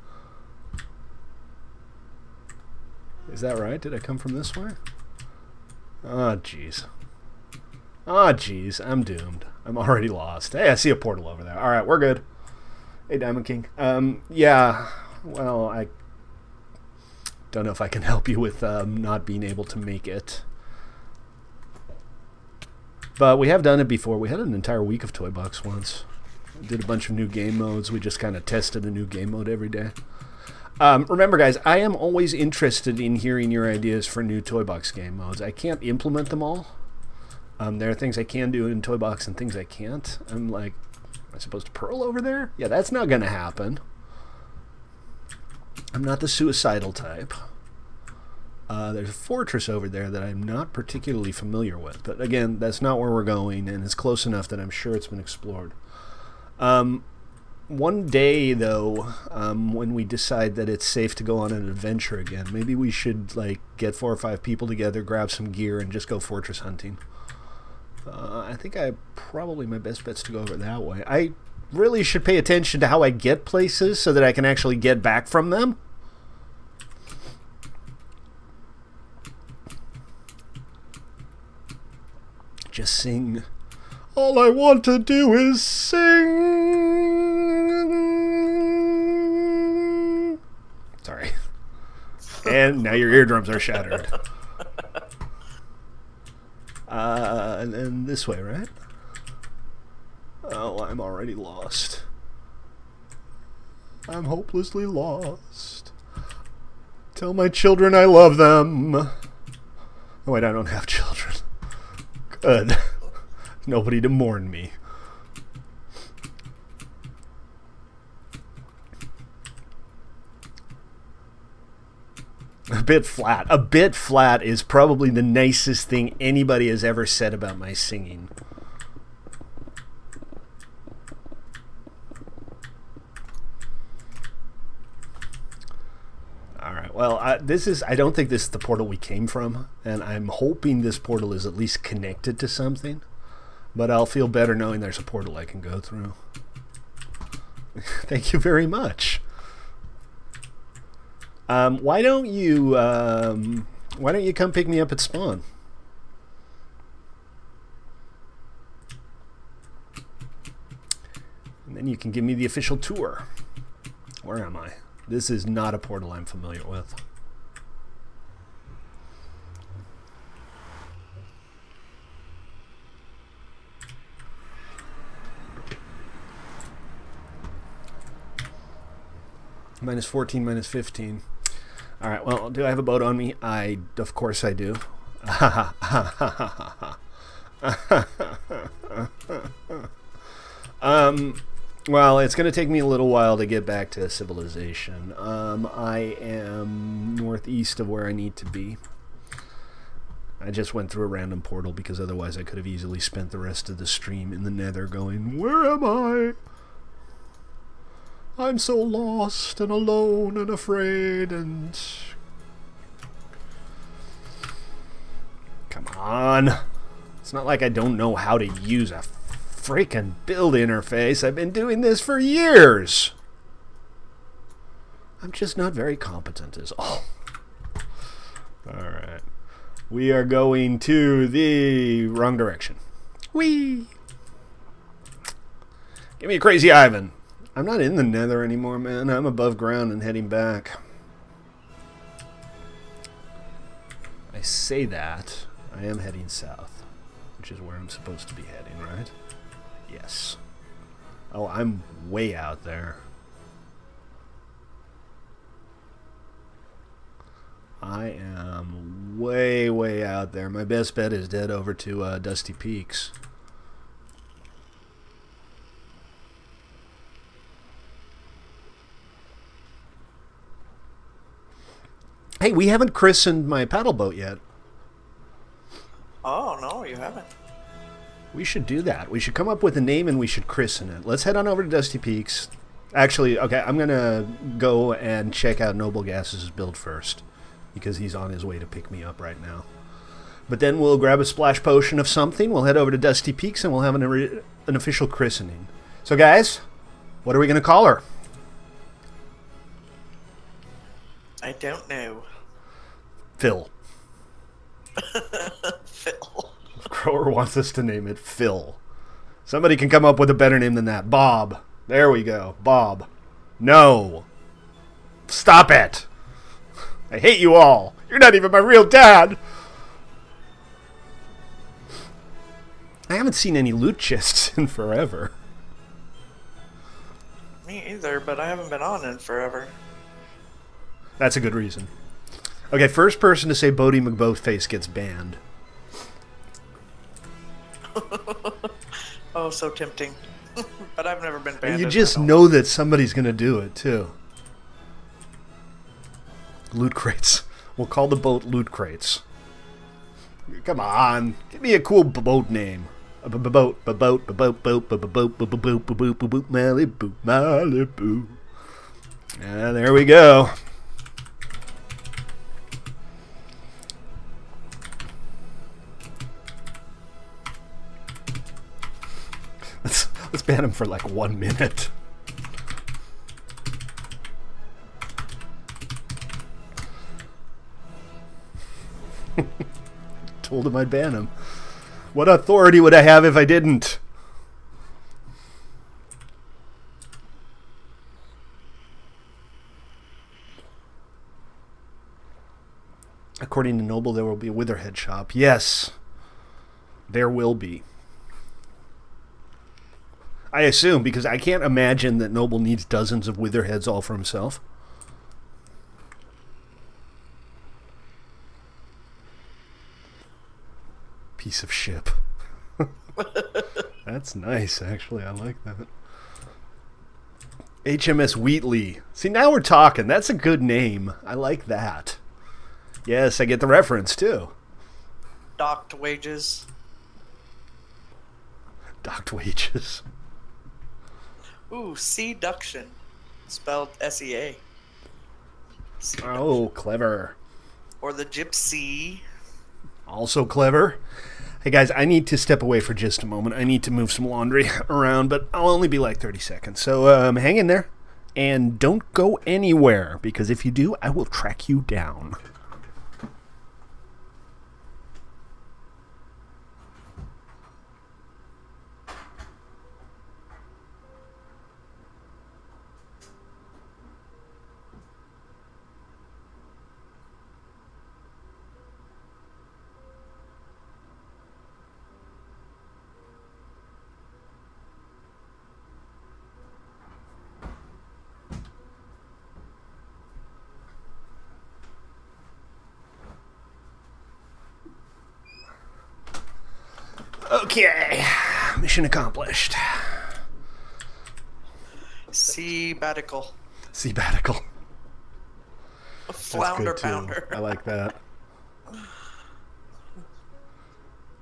Is that right? Did I come from this way? Oh, jeez. Oh, jeez. I'm doomed. I'm already lost. Hey, I see a portal over there. All right, we're good. Hey, Diamond King. Yeah, well, I don't know if I can help you with not being able to make it. But we have done it before. We had an entire week of ToyBox once. Did a bunch of new game modes. We just kind of tested a new game mode every day. Remember, guys, I am always interested in hearing your ideas for new ToyBox game modes. I can't implement them all. There are things I can do in ToyBox and things I can't. I'm like, am I supposed to pearl over there? Yeah, that's not going to happen. I'm not the suicidal type. There's a fortress over there that I'm not particularly familiar with. But again, that's not where we're going, and it's close enough that I'm sure it's been explored. One day, though, when we decide that it's safe to go on an adventure again, maybe we should like get 4 or 5 people together, grab some gear, and just go fortress hunting. I think probably my best bet's to go over that way. I really should pay attention to how I get places so that I can actually get back from them. Just sing. All I want to do is sing. Sorry. And now your eardrums are shattered. And then this way, right? Oh, I'm already lost. I'm hopelessly lost. Tell my children I love them. Oh, wait, I don't have children. Good. Nobody to mourn me. A bit flat. A bit flat is probably the nicest thing anybody has ever said about my singing. Alright, well, I don't think this is the portal we came from, and I'm hoping this portal is at least connected to something. But I'll feel better knowing there's a portal I can go through. Thank you very much. Why don't you come pick me up at spawn? And then you can give me the official tour. Where am I? This is not a portal I'm familiar with. Minus 14, minus 15. All right, well, do I have a boat on me? Of course I do. Well, it's going to take me a little while to get back to civilization. I am northeast of where I need to be. I just went through a random portal because otherwise I could have easily spent the rest of the stream in the nether going, where am I? I'm so lost and alone and afraid and... Come on. It's not like I don't know how to use a freaking build interface. I've been doing this for years. I'm just not very competent is all. Alright. We are going to the wrong direction. Whee! Give me a crazy Ivan. I'm not in the nether anymore, man. I'm above ground and heading back. I say that. I am heading south, which is where I'm supposed to be heading, right? Yes. Oh, I'm way out there. I am way, way out there. My best bet is dead over to Dusty Peaks. Hey, we haven't christened my paddle boat yet. Oh, no, you haven't. We should do that. We should come up with a name and we should christen it. Let's head on over to Dusty Peaks. Actually, okay, I'm going to go and check out Noble Gas's build first, because he's on his way to pick me up right now. But then we'll grab a splash potion of something, we'll head over to Dusty Peaks, and we'll have an official christening. So guys, what are we going to call her? I don't know. Phil. Phil. Grower wants us to name it Phil. Somebody can come up with a better name than that. Bob. There we go. Bob. No. Stop it. I hate you all. You're not even my real dad. I haven't seen any loot chests in forever. Me either, but I haven't been on in forever. That's a good reason. Okay, first person to say Bodie McBoatface gets banned. Oh, so tempting. But I've never been banned. And you just know that somebody's going to do it, too. Loot crates. We'll call the boat Loot Crates. Come on. Give me a cool boat name. Malibu. And there we go. Let's ban him for like 1 minute. Told him I'd ban him. What authority would I have if I didn't? According to Noble, there will be a Witherhead shop. Yes, there will be. I assume, because I can't imagine that Noble needs dozens of Witherheads all for himself. Piece of ship. That's nice, actually. I like that. HMS Wheatley. See, now we're talking. That's a good name. I like that. Yes, I get the reference, too. Docked wages. Docked wages. Ooh, seduction. Spelled S-E-A. Oh, clever. Or the gypsy. Also clever. Hey guys, I need to step away for just a moment. I need to move some laundry around, but I'll only be like 30 seconds. So hang in there and don't go anywhere, because if you do, I will track you down. Okay, mission accomplished. Seabatical. Seabatical. A flounder That's good, pounder. I like that.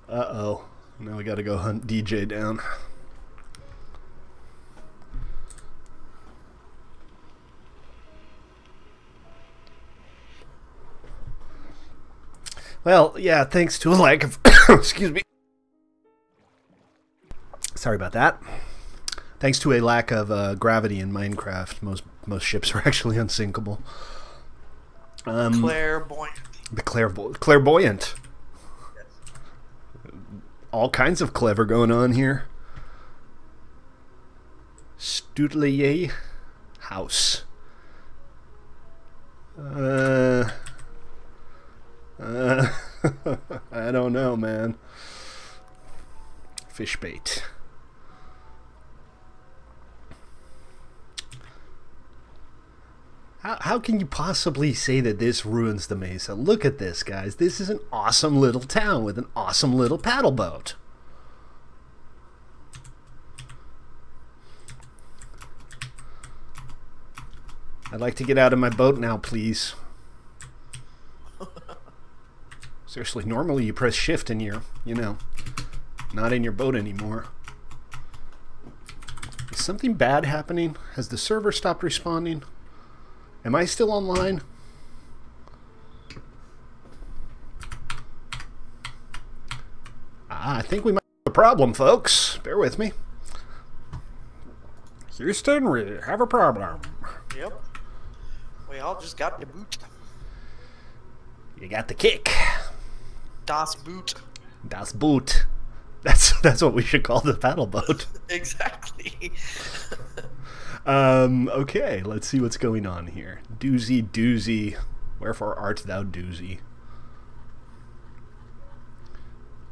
Uh-oh. Now we gotta go hunt DJ down. Well, yeah, thanks to a lack of... excuse me. Sorry about that. Thanks to a lack of gravity in Minecraft, most ships are actually unsinkable. Clairvoyant. The clairvoyant. Yes. All kinds of clever going on here. Studelier House. I don't know, man. Fish bait. How can you possibly say that this ruins the mesa? Look at this, guys. This is an awesome little town with an awesome little paddle boat. I'd like to get out of my boat now, please. Seriously, normally you press shift and you're, you know, not in your boat anymore. Is something bad happening? Has the server stopped responding? Am I still online? I think we might have a problem, folks. Bear with me. Houston, we have a problem. Yep. We all just got the boot. You got the kick. Das Boot. Das Boot. That's what we should call the paddle boat. Exactly. Okay, let's see what's going on here. Doozy, doozy. Wherefore art thou doozy?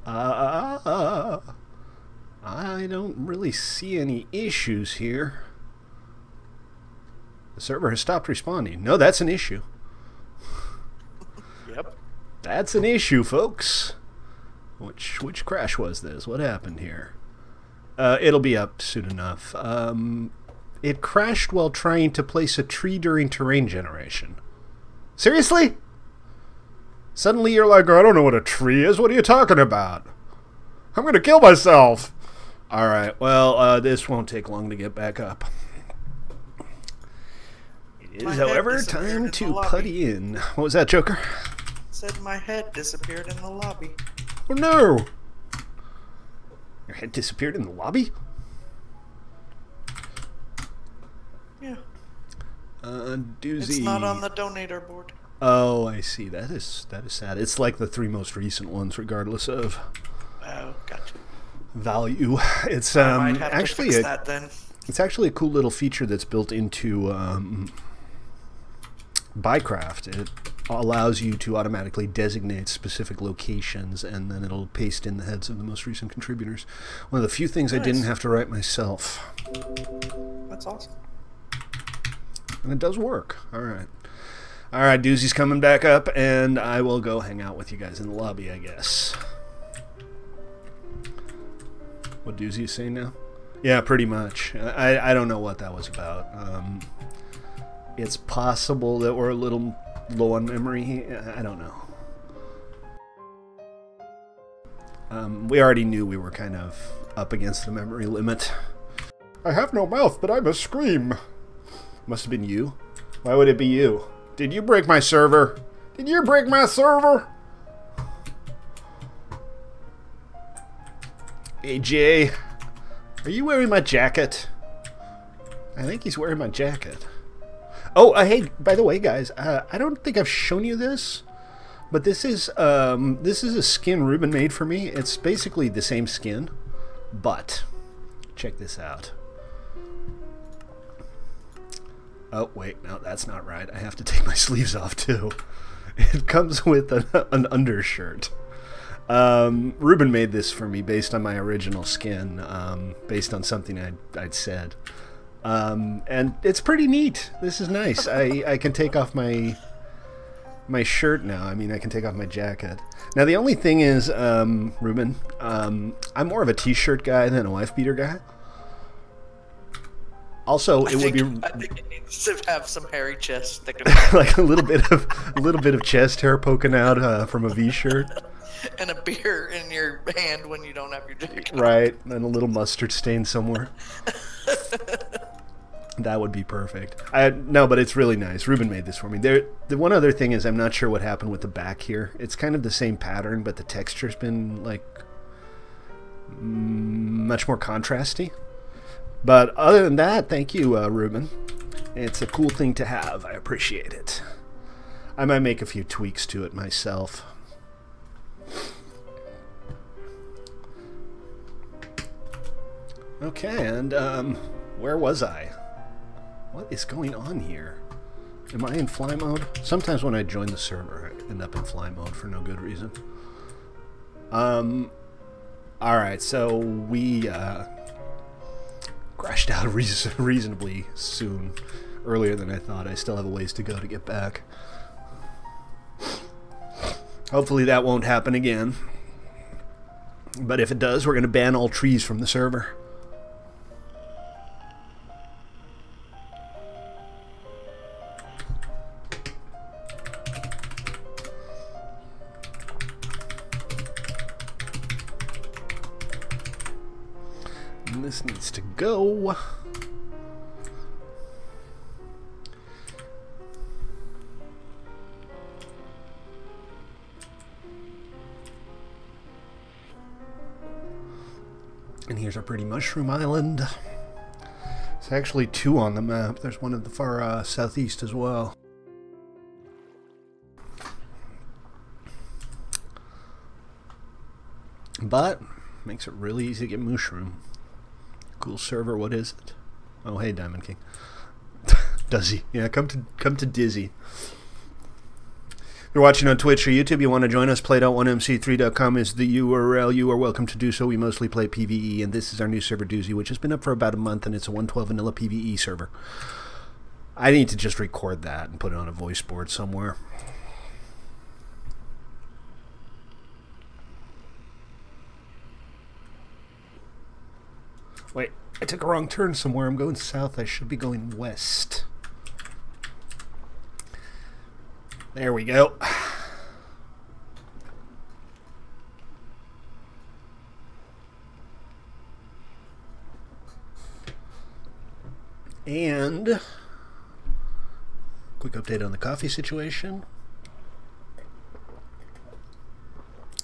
I don't really see any issues here. The server has stopped responding. No, that's an issue. Yep. That's an issue, folks. Which crash was this? What happened here? It'll be up soon enough. It crashed while trying to place a tree during terrain generation. Seriously? Suddenly you're like, I don't know what a tree is. What are you talking about? I'm going to kill myself. Alright, well, this won't take long to get back up. It is, however, time to putty in. What was that, Joker? Said my head disappeared in the lobby. Oh no! Your head disappeared in the lobby? Yeah. Doozy. It's not on the donator board. Oh, I see. That is sad. It's like the 3 most recent ones, regardless of gotcha. value. It's I might have actually to fix that then. It's actually a cool little feature that's built into BuyCraft. It allows you to automatically designate specific locations, and then it'll paste in the heads of the most recent contributors. One of the few things I didn't have to write myself. That's awesome. And it does work. Alright. Alright, Doozy's coming back up, and I will go hang out with you guys in the lobby, I guess. What Doozy is saying now? Yeah, pretty much. I don't know what that was about. It's possible that we're a little low on memory. I don't know. We already knew we were kind of up against the memory limit. I have no mouth, but I must scream. Must have been you. Why would it be you? Did you break my server? Did you break my server? Hey, Jay. Are you wearing my jacket? I think he's wearing my jacket. Oh, hey, by the way, guys, I don't think I've shown you this, but this is a skin Ruben made for me. It's basically the same skin, but check this out. Oh, wait, no, that's not right. I have to take my sleeves off, too. It comes with an undershirt. Ruben made this for me based on my original skin, based on something I'd said. And it's pretty neat. This is nice. I can take off my shirt now. I mean, I can take off my jacket. Now, the only thing is, Ruben, I'm more of a t-shirt guy than a wife beater guy. Also, I think it needs to have some hairy chest sticking out. Like a little bit of chest hair poking out from a V-shirt. And a beer in your hand when you don't have your jacket on. Right, and a little mustard stain somewhere. That would be perfect. No, but it's really nice. Ruben made this for me. The one other thing is I'm not sure what happened with the back here. It's kind of the same pattern, but the texture's been like much more contrasty. But other than that, thank you, Ruben. It's a cool thing to have. I appreciate it. I might make a few tweaks to it myself. Okay, and where was I? What is going on here? Am I in fly mode? Sometimes when I join the server, I end up in fly mode for no good reason. Alright, so we crashed out reasonably soon. Earlier than I thought. I still have a ways to go to get back. Hopefully that won't happen again. But if it does, we're going to ban all trees from the server. And this needs to go. And here's our pretty mushroom island. There's actually 2 on the map. There's one at the far southeast as well. but makes it really easy to get mushroom. Cool server. What is it? Oh, hey, Diamond King. Does he? Yeah, come to Dizzy. If you're watching on Twitch or YouTube, you want to join us, play.1mc3.com is the URL. You are welcome to do so. We mostly play PvE, and this is our new server doozy, which has been up for about a month, and it's a 112 vanilla PvE server. I need to just record that and put it on a voice board somewhere. Wait, I took a wrong turn somewhere. I'm going south. I should be going west. There we go. And quick update on the coffee situation.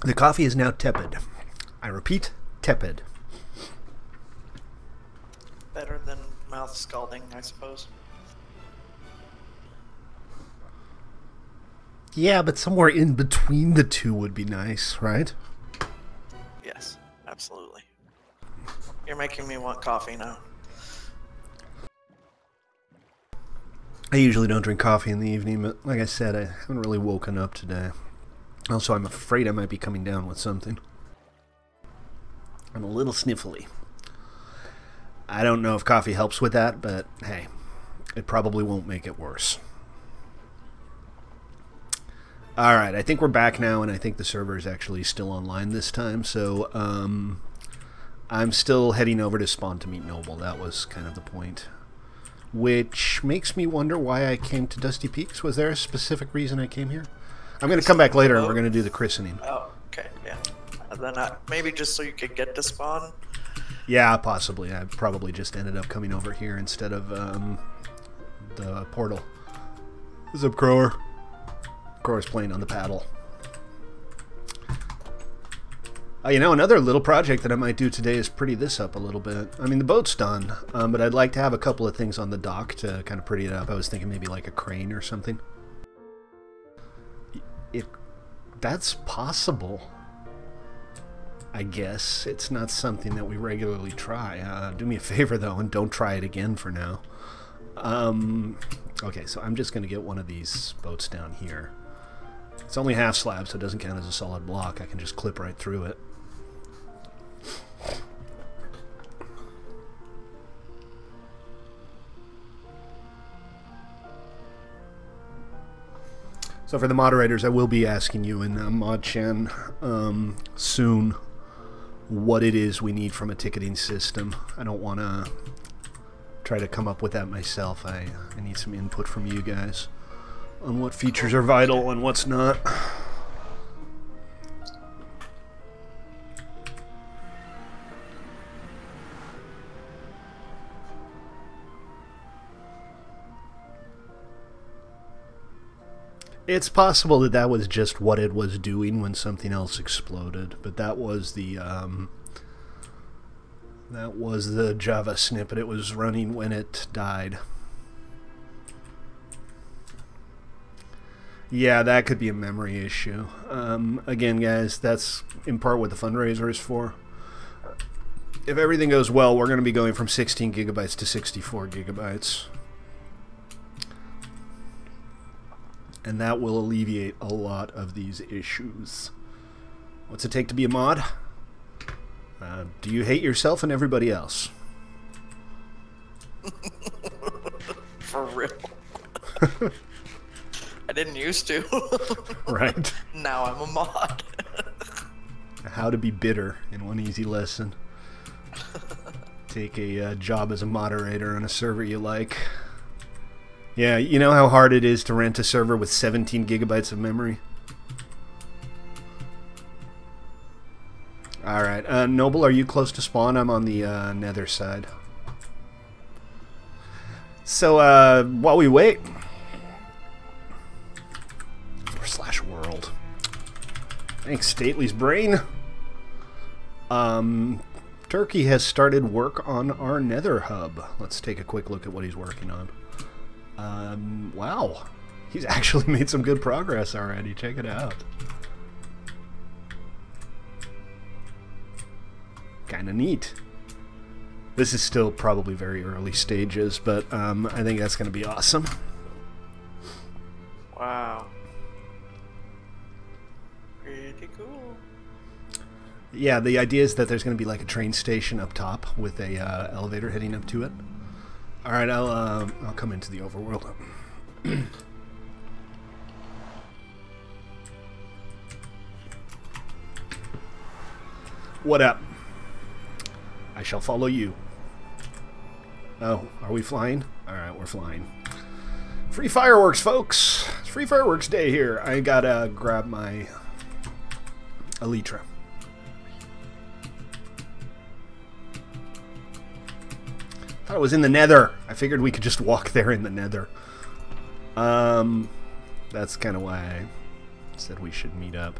The coffee is now tepid. I repeat, tepid. Better than mouth scalding, I suppose. Yeah, but somewhere in between the two would be nice, right? Yes, absolutely. You're making me want coffee now. I usually don't drink coffee in the evening, but like I said, I haven't really woken up today. Also, I'm afraid I might be coming down with something. I'm a little sniffly. I don't know if coffee helps with that, but hey, it probably won't make it worse. Alright, I think we're back now, and I think the server is actually still online this time, so I'm still heading over to spawn to meet Noble. That was kind of the point. Which makes me wonder why I came to Dusty Peaks. Was there a specific reason I came here? I'm going to come back later, and we're going to do the christening. Oh, okay, yeah. And then maybe just so you could get to spawn? Yeah, possibly. I probably just ended up coming over here instead of the portal. What's up, Crower? Crower's playing on the paddle. You know, another little project that I might do today is pretty this up a little bit. I mean, the boat's done, but I'd like to have a couple of things on the dock to kind of pretty it up. I was thinking maybe like a crane or something. That's possible. I guess it's not something that we regularly try. Do me a favor, though, and don't try it again for now. Okay, so I'm just going to get one of these boats down here. It's only half slab, so it doesn't count as a solid block. I can just clip right through it. So for the moderators, I will be asking you in ModChan soon what it is we need from a ticketing system. I don't want to try to come up with that myself. I need some input from you guys on what features are vital and what's not. It's possible that that was just what it was doing when something else exploded, but that was the Java snippet it was running when it died. Yeah, that could be a memory issue. Again, guys, that's in part what the fundraiser is for. If everything goes well, we're going to be going from 16 gigabytes to 64 gigabytes. And that will alleviate a lot of these issues. What's it take to be a mod? Do you hate yourself and everybody else? For real. I didn't used to. Right. Now I'm a mod. How to be bitter in one easy lesson. Take a job as a moderator on a server you like. Yeah, you know how hard it is to rent a server with 17 gigabytes of memory? Alright, Noble, are you close to spawn? I'm on the nether side. So, while we wait... /world. Thanks, Stately's brain. Turkey has started work on our nether hub. Let's take a quick look at what he's working on. Wow. He's actually made some good progress already. Check it out. Kind of neat. This is still probably very early stages, but I think that's going to be awesome. Wow. Pretty cool. Yeah, the idea is that there's going to be like a train station up top with a elevator heading up to it. All right, I'll come into the overworld. What up? I shall follow you. Oh, are we flying? All right, we're flying. Free fireworks, folks. It's free fireworks day here. I gotta grab my elytra. Thought it was in the nether. I figured we could just walk there in the nether. That's kind of why I said we should meet up.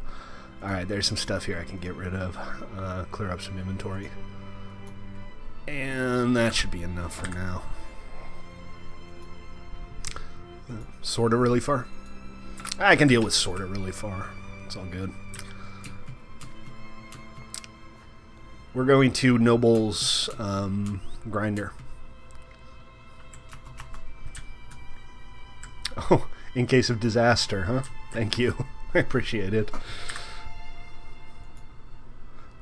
Alright, there's some stuff here I can get rid of. Clear up some inventory. And that should be enough for now. Sorta really far? I can deal with sorta really far. It's all good. We're going to Noble's grinder. Oh, in case of disaster, huh? Thank you. I appreciate it.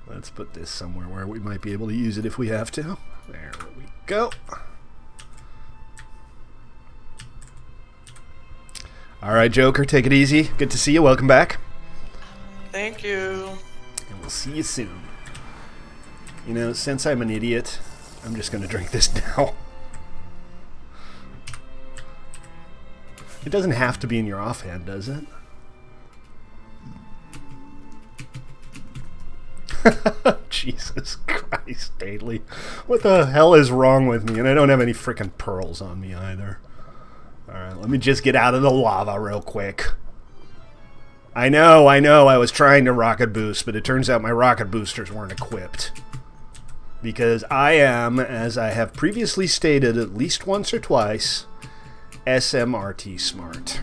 Let's put this somewhere where we might be able to use it if we have to. There we go. Alright, Joker, take it easy. Good to see you. Welcome back. Thank you. And we'll see you soon. You know, since I'm an idiot, I'm just going to drink this now. It doesn't have to be in your offhand, does it? Jesus Christ, Daily. What the hell is wrong with me? And I don't have any freaking pearls on me either. Alright, let me just get out of the lava real quick. I know, I was trying to rocket boost, but it turns out my rocket boosters weren't equipped. Because I am, as I have previously stated at least once or twice, SMRT smart.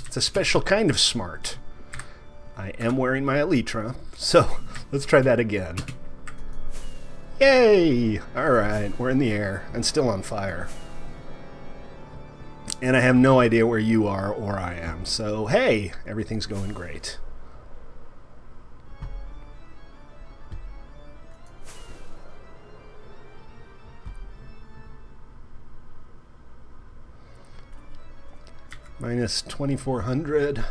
It's a special kind of smart. I am wearing my elytra, so let's try that again. Yay! Alright, we're in the air and still on fire. And I have no idea where you are or I am, so hey, everything's going great. Minus 2,400.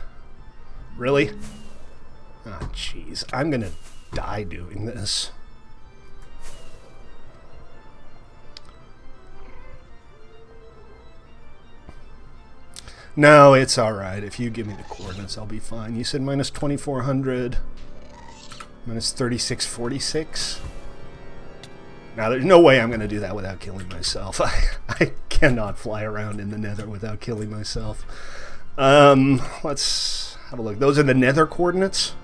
Really? Oh, jeez. I'm gonna die doing this. No, it's alright. If you give me the coordinates, I'll be fine. You said minus 2,400. Minus 3,646. Now, there's no way I'm going to do that without killing myself. I cannot fly around in the nether without killing myself. Let's have a look. Those are the nether coordinates.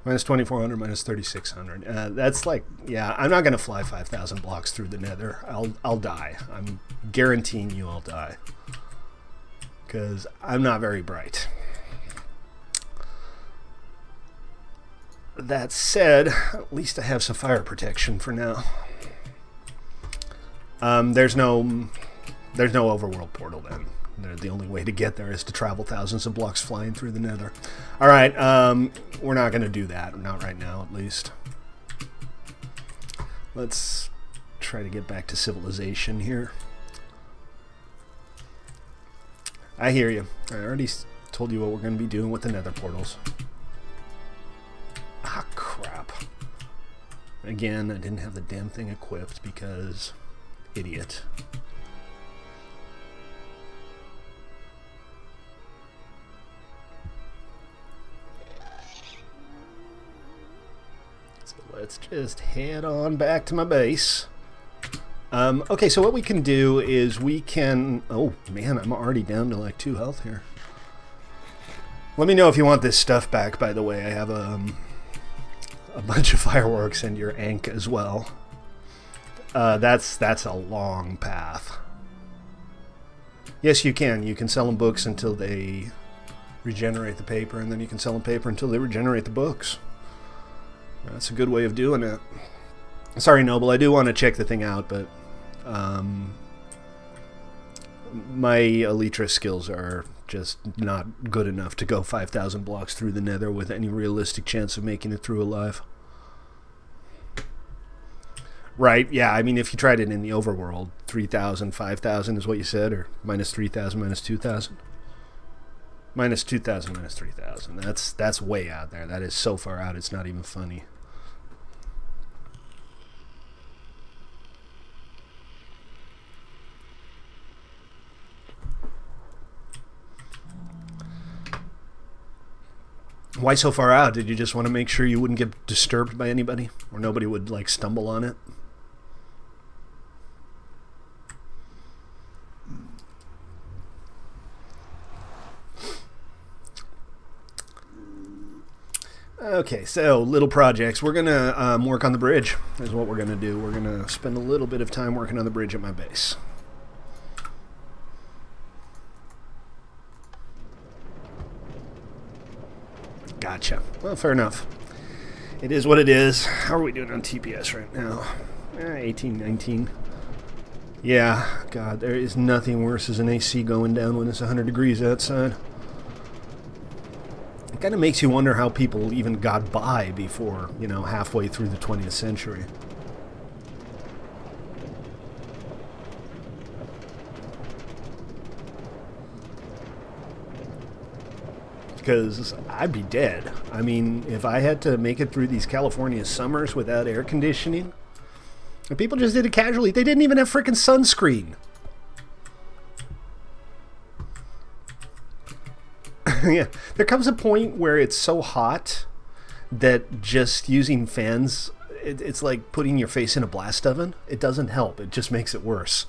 Minus 2,400, minus 3,600. That's like, yeah, I'm not going to fly 5,000 blocks through the nether. I'll die. I'm guaranteeing you I'll die. Because I'm not very bright. That said, at least I have some fire protection for now. There's no overworld portal then. The only way to get there is to travel thousands of blocks flying through the nether. Alright, we're not going to do that. Not right now, at least. Let's try to get back to civilization here. I hear you. I already told you what we're going to be doing with the nether portals. Ah, crap. Again, I didn't have the damn thing equipped because... idiot. So let's just head on back to my base. Okay, so what we can do is we can... oh, man, I'm already down to like 2 health here. Let me know if you want this stuff back, by the way. I have a bunch of fireworks and your Ankh as well. That's a long path. Yes, you can. You can sell them books until they regenerate the paper, and then you can sell them paper until they regenerate the books. That's a good way of doing it. Sorry, Noble, I do want to check the thing out, but my Elytra skills are just not good enough to go 5,000 blocks through the nether with any realistic chance of making it through alive. Right, yeah, I mean, if you tried it in the overworld, 3,000, 5,000 is what you said, or minus 3,000, minus 2,000? Minus 2,000, minus 3,000. That's way out there. That is so far out, it's not even funny. Why so far out? Did you just want to make sure you wouldn't get disturbed by anybody? Or nobody would, like, stumble on it? Okay, so little projects. We're gonna work on the bridge is what we're gonna do. We're gonna spend a little bit of time working on the bridge at my base. Gotcha. Well, fair enough. It is what it is. How are we doing on TPS right now? 18, 19. Yeah, God, there is nothing worse as an AC going down when it's 100 degrees outside. It kind of makes you wonder how people even got by before, you know, halfway through the 20th century. Because I'd be dead. I mean, if I had to make it through these California summers without air conditioning, and people just did it casually. They didn't even have frickin' sunscreen. Yeah, there comes a point where it's so hot that just using fans, it's like putting your face in a blast oven. It doesn't help. It just makes it worse.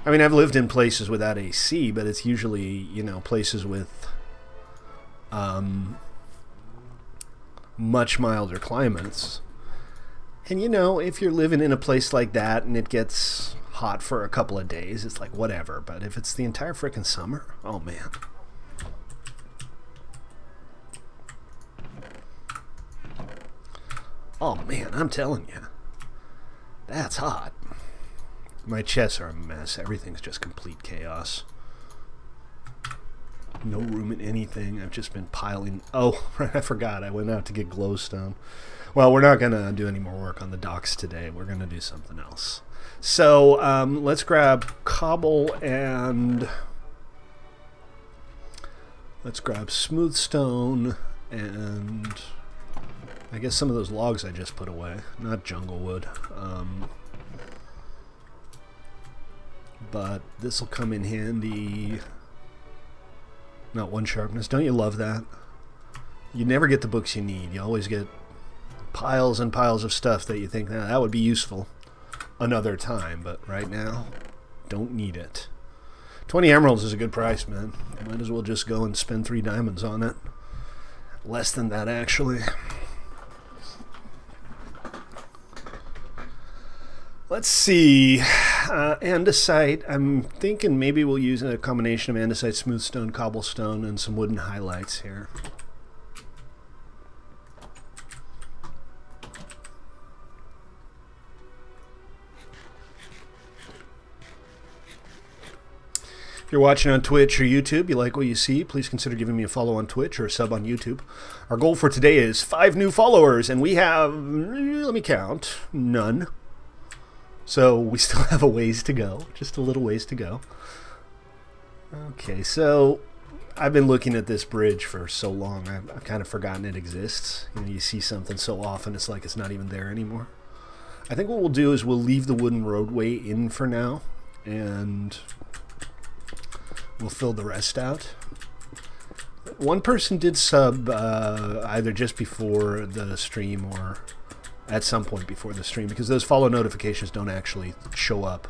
I mean, I've lived in places without AC, but it's usually, you know, places with much milder climates. And, you know, if you're living in a place like that and it gets hot for a couple of days, it's like whatever. But if it's the entire frickin' summer, oh man. Oh man, I'm telling you, that's hot. My chests are a mess. Everything's just complete chaos. No room in anything. I've just been piling. Oh, I forgot. I went out to get glowstone. Well, we're not going to do any more work on the docks today. We're going to do something else. So let's grab cobble and let's grab smooth stone and I guess some of those logs I just put away. Not jungle wood. But this will come in handy. Not one sharpness. Don't you love that? You never get the books you need. You always get piles and piles of stuff that you think, nah, that would be useful another time, but right now, don't need it. 20 emeralds is a good price, man. Might as well just go and spend 3 diamonds on it. Less than that, actually. Let's see. Andesite. I'm thinking maybe we'll use a combination of andesite, smooth stone, cobblestone, and some wooden highlights here. If you're watching on Twitch or YouTube, you like what you see, please consider giving me a follow on Twitch or a sub on YouTube. Our goal for today is 5 new followers, and we have, let me count, none. So we still have a ways to go, just a little ways to go. Okay, so I've been looking at this bridge for so long, I've kind of forgotten it exists. You know, you see something so often, it's like it's not even there anymore. I think what we'll do is we'll leave the wooden roadway in for now, and we'll fill the rest out. One person did sub either just before the stream or at some point before the stream, because those follow notifications don't actually show up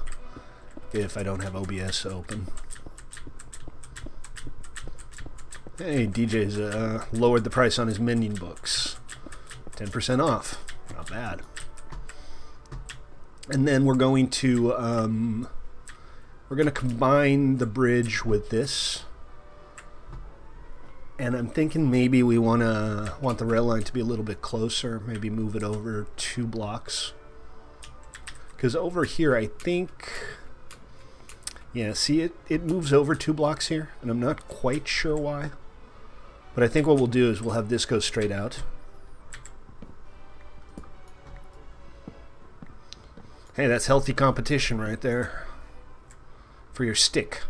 if I don't have OBS open. Hey, DJ's lowered the price on his minion books. 10% off. Not bad. And then we're going to combine the bridge with this. And I'm thinking maybe we want the rail line to be a little bit closer. Maybe move it over 2 blocks. Because over here, I think... Yeah, see, it moves over 2 blocks here. And I'm not quite sure why. But I think what we'll do is we'll have this go straight out. Hey, that's healthy competition right there. For your stick.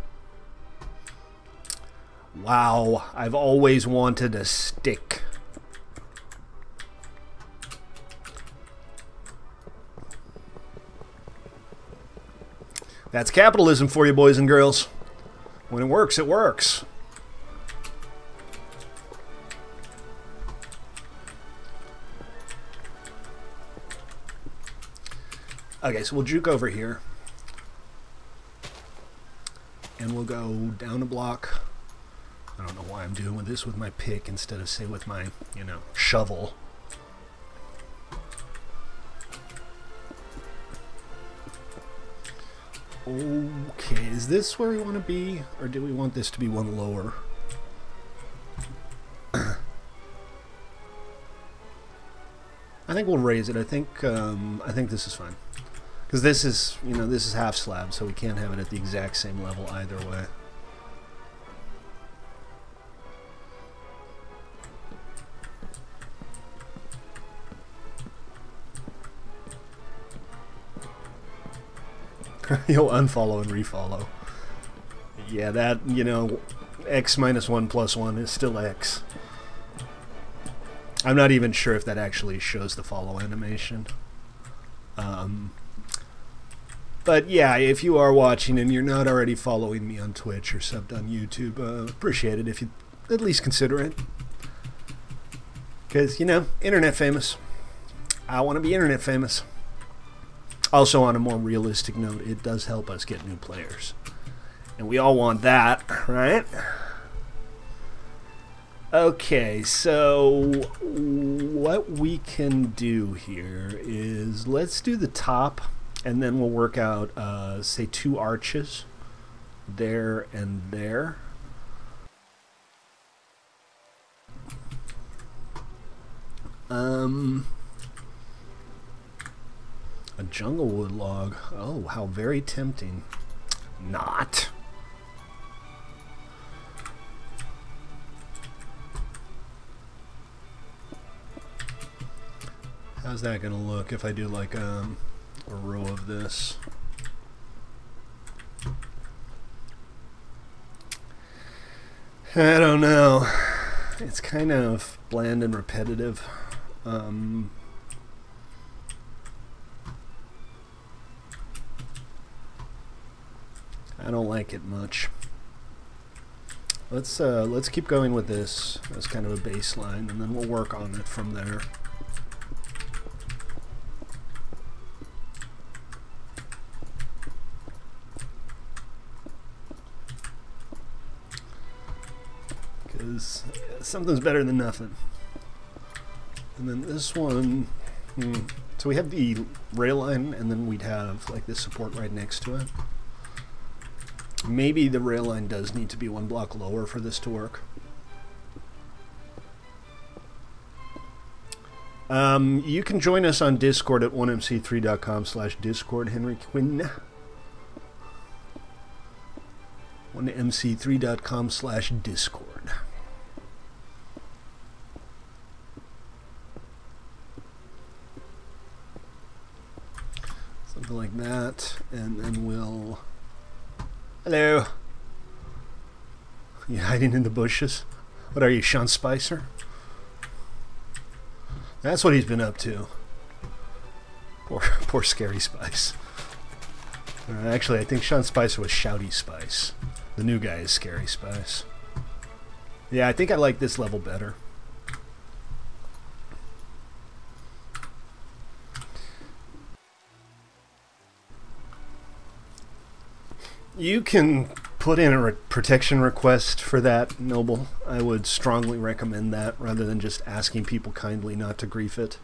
Wow, I've always wanted a stick. That's capitalism for you, boys and girls. When it works, it works. Okay, so we'll juke over here. And we'll go down a block. I don't know why I'm doing this with my pick instead of, say, with my, you know, shovel. Okay, is this where we want to be? Or do we want this to be one lower? I think we'll raise it. I think this is fine. Because this is, you know, this is half slab, so we can't have it at the exact same level either way. You'll unfollow and refollow. Yeah, that, you know, x minus 1 plus 1 is still x. I'm not even sure if that actually shows the follow animation. But yeah, if you are watching and you're not already following me on Twitch or subbed on YouTube, appreciate it if you at least consider it. Because, you know, internet famous. I want to be internet famous. Also, on a more realistic note, it does help us get new players. And we all want that, right? Okay, so what we can do here is let's do the top, and then we'll work out, say, 2 arches there and there. A jungle wood log. Oh, how very tempting. Not. How's that gonna look if I do like a row of this? I don't know. It's kind of bland and repetitive. I don't like it much. Let's keep going with this as kind of a baseline, and then we'll work on it from there. Because something's better than nothing. And then this one, so we have the rail line, and then we'd have like this support right next to it. Maybe the rail line does need to be 1 block lower for this to work. You can join us on Discord at 1mc3.com/Discord, Henry Quinn. 1mc3.com/Discord. Something like that, and then we'll... Hello. You hiding in the bushes? What are you, Sean Spicer? That's what he's been up to. Poor Scary Spice. Actually, I think Sean Spicer was Shouty Spice. The new guy is Scary Spice. Yeah, I think I like this level better. You can put in a protection request for that, Noble. I would strongly recommend that, rather than just asking people kindly not to grief it.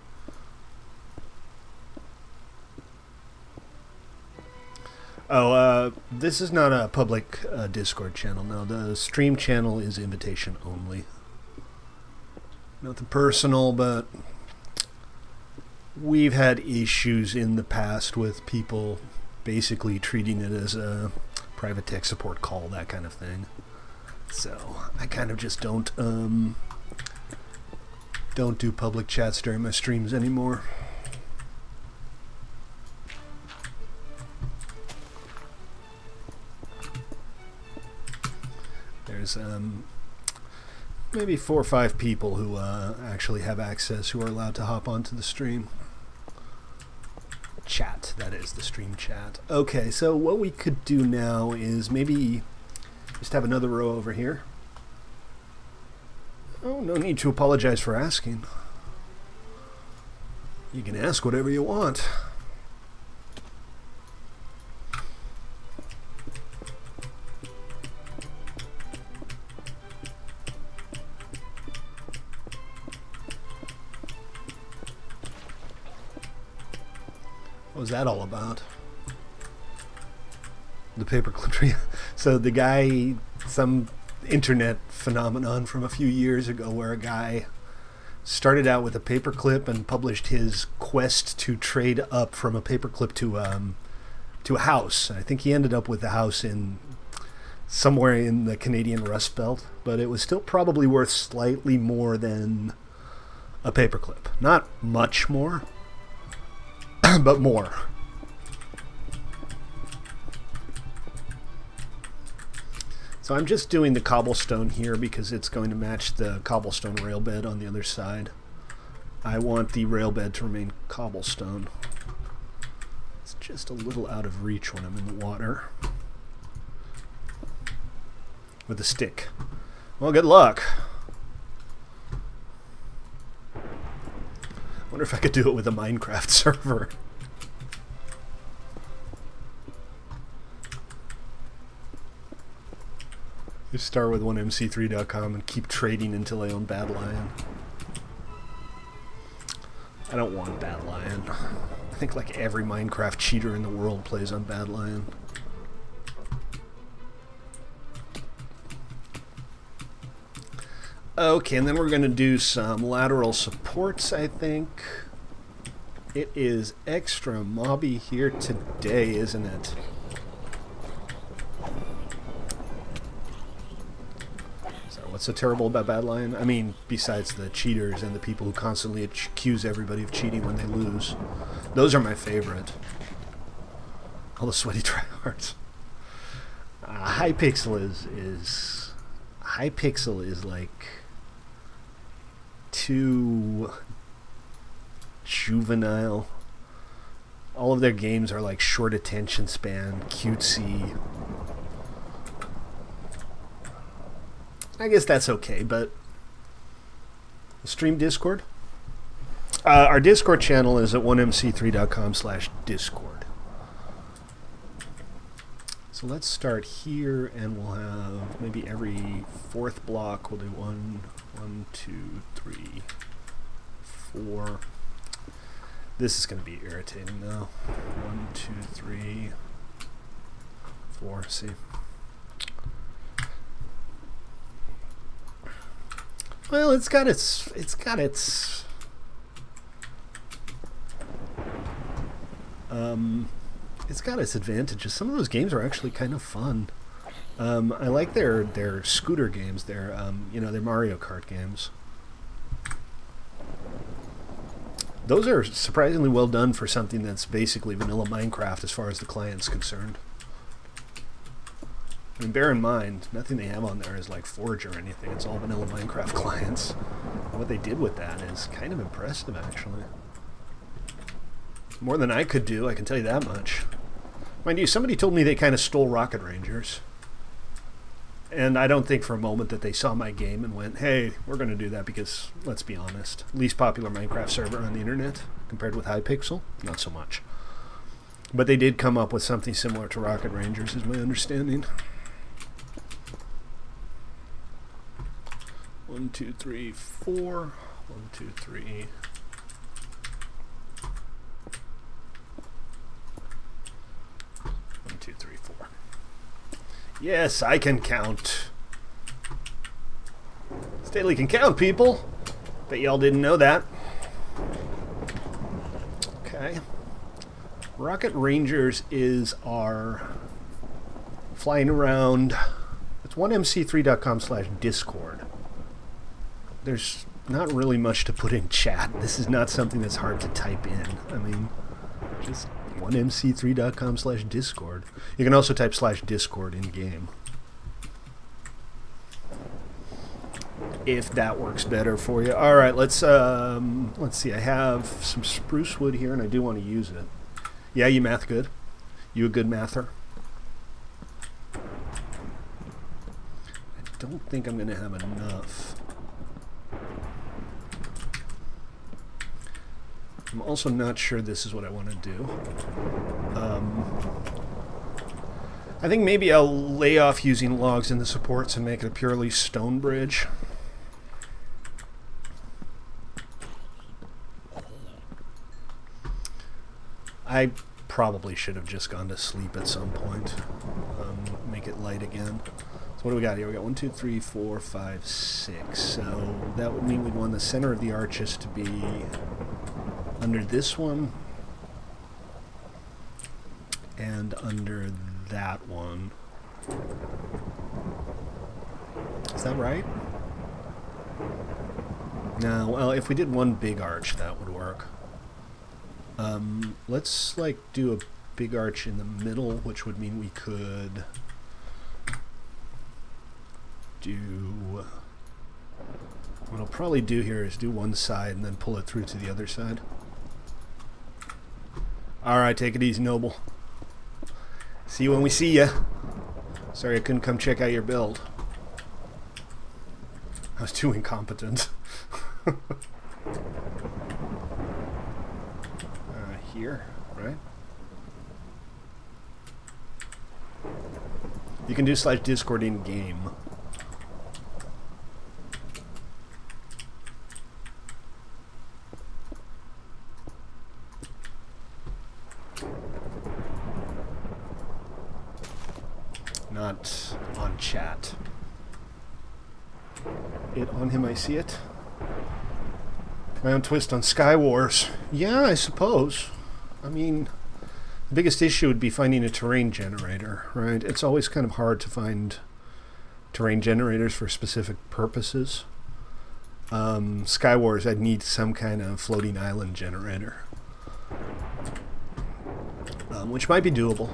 Oh, this is not a public Discord channel. No, the stream channel is invitation only. Nothing personal, but we've had issues in the past with people basically treating it as a private tech support call, that kind of thing. So I kind of just don't do public chats during my streams anymore. There's maybe 4 or 5 people who actually have access, who are allowed to hop onto the stream chat. That is the stream chat. Okay, so what we could do now is maybe just have another row over here. Oh, no need to apologize for asking. You can ask whatever you want. What was that all about? The paperclip tree. So the guy, some internet phenomenon from a few years ago where a guy started out with a paperclip and published his quest to trade up from a paperclip to a house. I think he ended up with a house in somewhere in the Canadian Rust Belt, but it was still probably worth slightly more than a paperclip. Not much more, but more. So I'm just doing the cobblestone here because it's going to match the cobblestone rail bed on the other side. I want the rail bed to remain cobblestone. It's just a little out of reach when I'm in the water. With a stick. Well, good luck. I wonder if I could do it with a Minecraft server. Just start with 1mc3.com and keep trading until I own Bad Lion. I don't want Bad Lion. I think like every Minecraft cheater in the world plays on Bad Lion. Okay, and then we're going to do some lateral supports, I think. It is extra mobby here today, isn't it? So what's so terrible about Bad Lion? I mean, besides the cheaters and the people who constantly accuse everybody of cheating when they lose. Those are my favorite. All the sweaty tryhards. Hypixel is Hypixel is like too juvenile. All of their games are like short attention span, cutesy. I guess that's okay, but stream Discord? Our Discord channel is at 1mc3.com/discord. So let's start here, and we'll have maybe every 4th block we'll do 1, 2, 3, 4. This is going to be irritating now. 1, 2, 3, 4. See. Well, it's got its advantages. Some of those games are actually kind of fun. I like their scooter games. Their their Mario Kart games. Those are surprisingly well done for something that's basically vanilla Minecraft as far as the client's concerned. I mean, bear in mind, nothing they have on there is like Forge or anything. It's all vanilla Minecraft clients. And what they did with that is kind of impressive, actually. More than I could do, I can tell you that much. Mind you, somebody told me they kind of stole Rocket Rangers. And I don't think for a moment that they saw my game and went, hey, we're going to do that because, let's be honest, least popular Minecraft server on the internet compared with Hypixel? Not so much. But they did come up with something similar to Rocket Rangers, is my understanding. 1, 2, 3, 4. 1, 2, 3. One, two, three, 4. Yes, I can count. Staley can count, people. Bet y'all didn't know that. Okay. Rocket Rangers is our flying around. It's 1mc3.com/discord. There's not really much to put in chat. This is not something that's hard to type in. I mean, just 1mc3.com/discord. You can also type /discord in game, if that works better for you. All right, let's see. I have some spruce wood here, and I do want to use it. Yeah, you math good. You a good mather? I don't think I'm going to have enough. I'm also not sure this is what I want to do. I think maybe I'll lay off using logs in the supports and make it a purely stone bridge. I probably should have just gone to sleep at some point. Make it light again. So what do we got here? We got 1, 2, 3, 4, 5, 6. So that would mean we'd want the center of the arches to be under this one and under that one. Is that right? No, well, if we did one big arch, that would work. Let's like do a big arch in the middle, which would mean we could do, what I'll probably do here is do one side and then pull it through to the other side. Alright, take it easy, Noble. See you when we see ya. Sorry I couldn't come check out your build. I was too incompetent. Here, right? You can do /discord in game. Not on chat. It on him, I see it. My own twist on Sky Wars. Yeah, I suppose. I mean, the biggest issue would be finding a terrain generator, right? It's always kind of hard to find terrain generators for specific purposes. Sky Wars, I'd need some kind of floating island generator, which might be doable.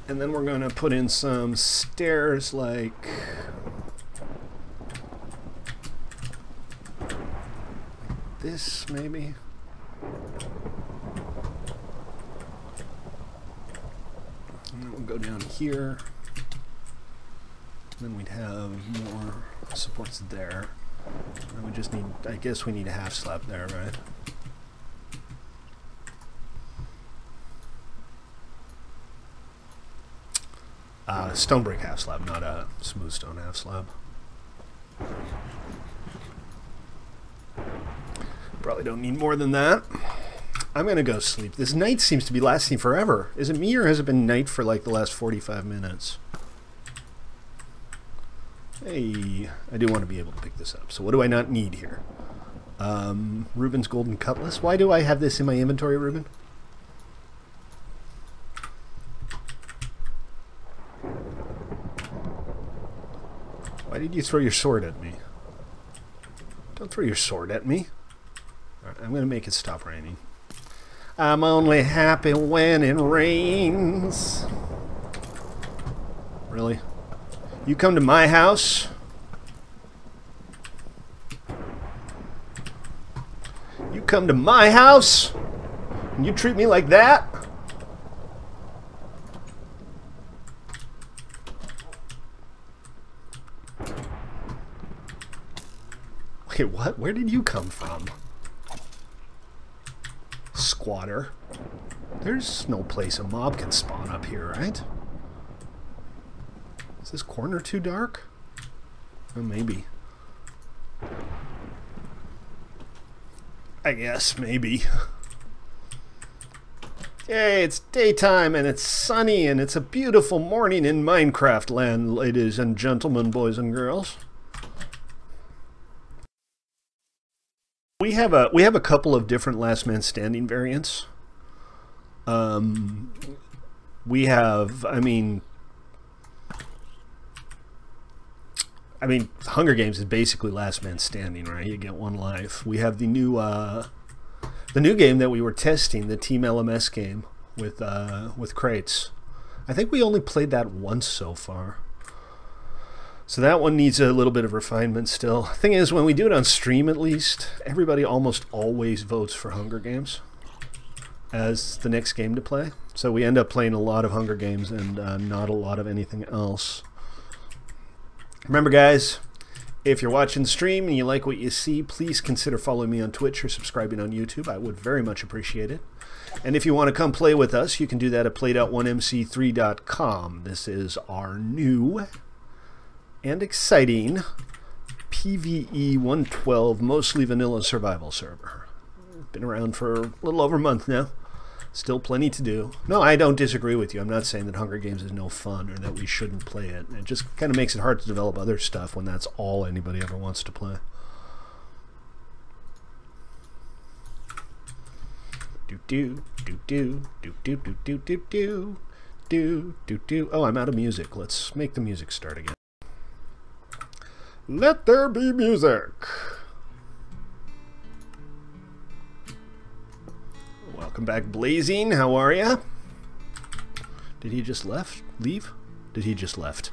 And then we're going to put in some stairs like this, maybe. And then we'll go down here. Then we'd have more supports there. And we just need, I guess we need a half slab there, right? Stone brick half slab, not a smooth stone half slab. Probably don't need more than that. I'm gonna go sleep. This night seems to be lasting forever. Is it me or has it been night for like the last 45 minutes? Hey, I do want to be able to pick this up. So what do I not need here? Ruben's Golden Cutlass. Why do I have this in my inventory, Ruben? Why did you throw your sword at me? Don't throw your sword at me. Alright, I'm going to make it stop raining. I'm only happy when it rains. Really? You come to my house? You come to my house? And you treat me like that? Wait, what? Where did you come from? Squatter. There's no place a mob can spawn up here, right? Is this corner too dark? Oh, maybe. I guess, maybe. Yay, it's daytime and it's sunny and it's a beautiful morning in Minecraft land, ladies and gentlemen, boys and girls. we have a couple of different Last Man Standing variants. We have, I mean, Hunger Games is basically Last Man Standing, right? You get one life. We have the new game that we were testing, the Team LMS game with crates. I think we only played that once so far. So that one needs a little bit of refinement still. Thing is, when we do it on stream at least, everybody almost always votes for Hunger Games as the next game to play. So we end up playing a lot of Hunger Games and not a lot of anything else. Remember, guys, if you're watching the stream and you like what you see, please consider following me on Twitch or subscribing on YouTube. I would very much appreciate it. And if you want to come play with us, you can do that at play.1mc3.com. This is our new and exciting PvE 112 mostly vanilla survival server. Been around for a little over a month now. Still plenty to do. No, I don't disagree with you. I'm not saying that Hunger Games is no fun or that we shouldn't play it. It just kind of makes it hard to develop other stuff when that's all anybody ever wants to play. Oh, I'm out of music. Let's make the music start again. Let there be music. Welcome back, Blazing. How are ya? Did he just leave? Did he just left?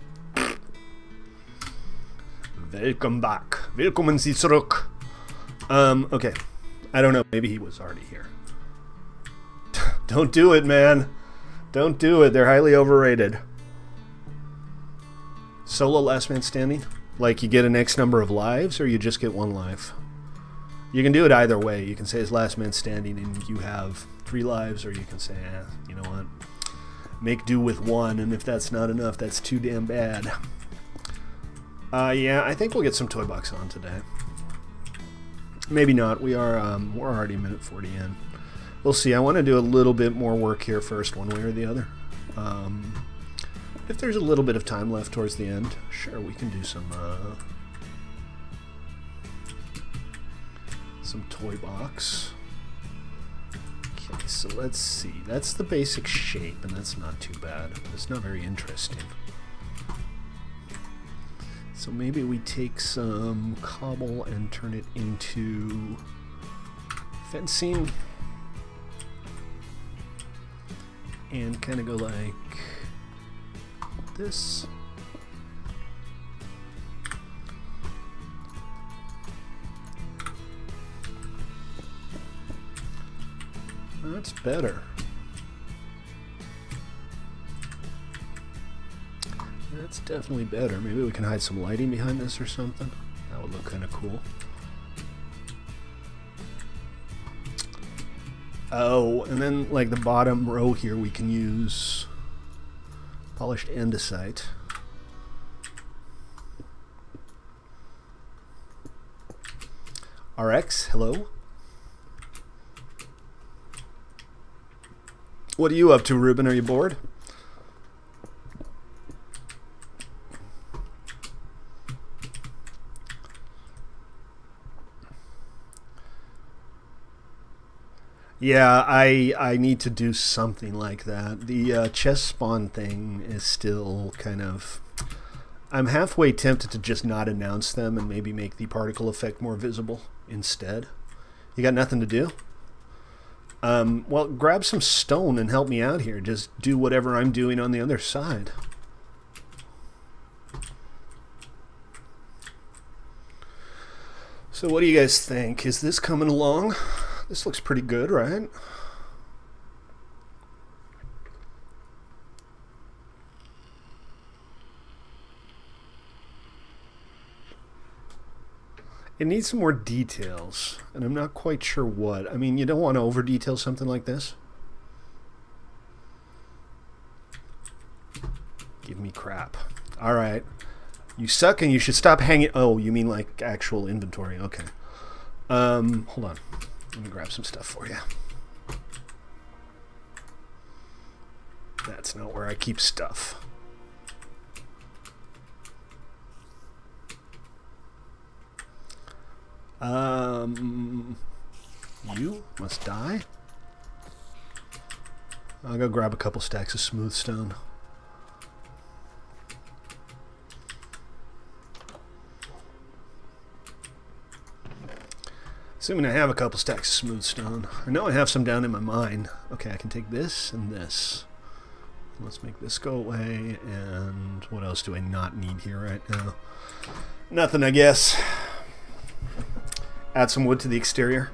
Welcome back. Willkommen Sie zurück. Okay. I don't know. Maybe he was already here. Don't do it, man. Don't do it. They're highly overrated. Solo Last Man Standing? Like you get an X number of lives, or you just get one life? You can do it either way. You can say it's Last Man Standing and you have 3 lives, or you can say, you know what? Make do with 1, and if that's not enough, that's too damn bad. Yeah, I think we'll get some ToyBox on today. Maybe not. We're already a minute 40 in. We'll see. I want to do a little bit more work here first, one way or the other. If there's a little bit of time left towards the end, sure, we can do some ToyBox. Okay, so let's see. That's the basic shape, and that's not too bad. It's not very interesting. So maybe we take some cobble and turn it into fencing. And kind of go like this. That's better. That's definitely better. Maybe we can hide some lighting behind this or something. That would look kind of cool. Oh, and then like the bottom row here we can use polished andesite. RX, hello. What are you up to, Ruben? Are you bored? Yeah, I need to do something like that. The chest spawn thing is still kind of... I'm halfway tempted to just not announce them and maybe make the particle effect more visible instead. You got nothing to do? Well, grab some stone and help me out here. Just do whatever I'm doing on the other side. So what do you guys think? Is this coming along? This looks pretty good, right? It needs some more details, and I'm not quite sure what. I mean, you don't want to over-detail something like this. Give me crap. All right. You suck and you should stop hanging... Oh, you mean like actual inventory. Okay. Hold on. Let me grab some stuff for you. That's not where I keep stuff. You must die. I'll go grab a couple stacks of smooth stone. Assuming I have a couple stacks of smooth stone. I know I have some down in my mine. Okay, I can take this and this. Let's make this go away. And what else do I not need here right now? Nothing, I guess. Add some wood to the exterior.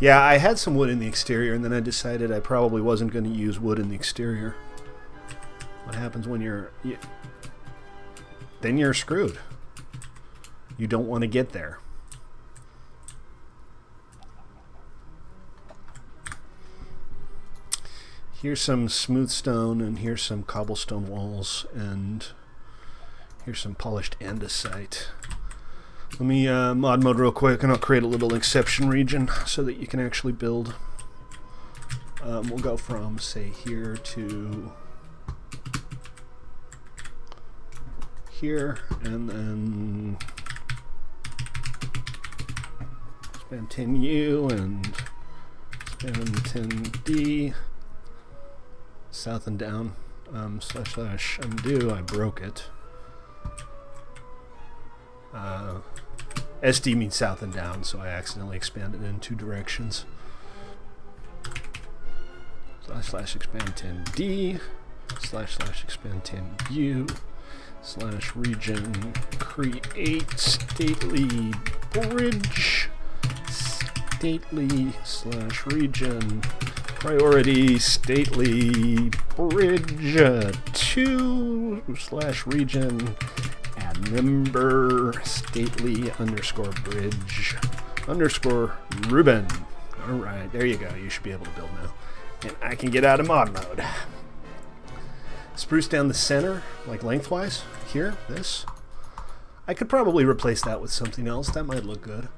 Yeah, I had some wood in the exterior, and then I decided I probably wasn't going to use wood in the exterior. What happens when then you're screwed. You don't want to get there. Here's some smooth stone, and here's some cobblestone walls, and here's some polished andesite. Let me mod mode real quick, and I'll create a little exception region so that you can actually build. We'll go from, say, here to here, and then span 10U and span 10D. South and down, / undo, I broke it. SD means south and down, so I accidentally expanded it in 2 directions. / expand 10D, / expand 10U, / region create stately bridge, stately / region priority stately bridge 2 / region add member stately _bridge Ruben. Alright, there you go. You should be able to build now. And I can get out of mod mode. Spruce down the center, like lengthwise. Here, this. I could probably replace that with something else. That might look good.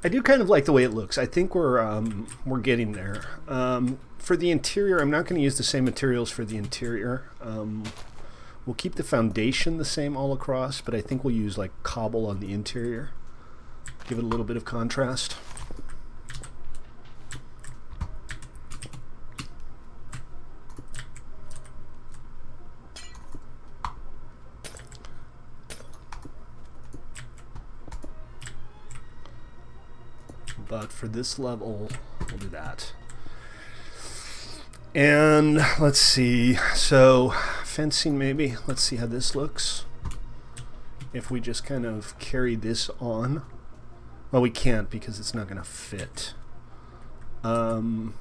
I do kind of like the way it looks. I think we're getting there. For the interior, I'm not going to use the same materials for the interior. We'll keep the foundation the same all across, but I think we'll use like cobble on the interior. Give it a little bit of contrast. But for this level, we'll do that. And let's see, so fencing maybe. Let's see how this looks. If we just kind of carry this on. Well, we can't because it's not going to fit. Alright,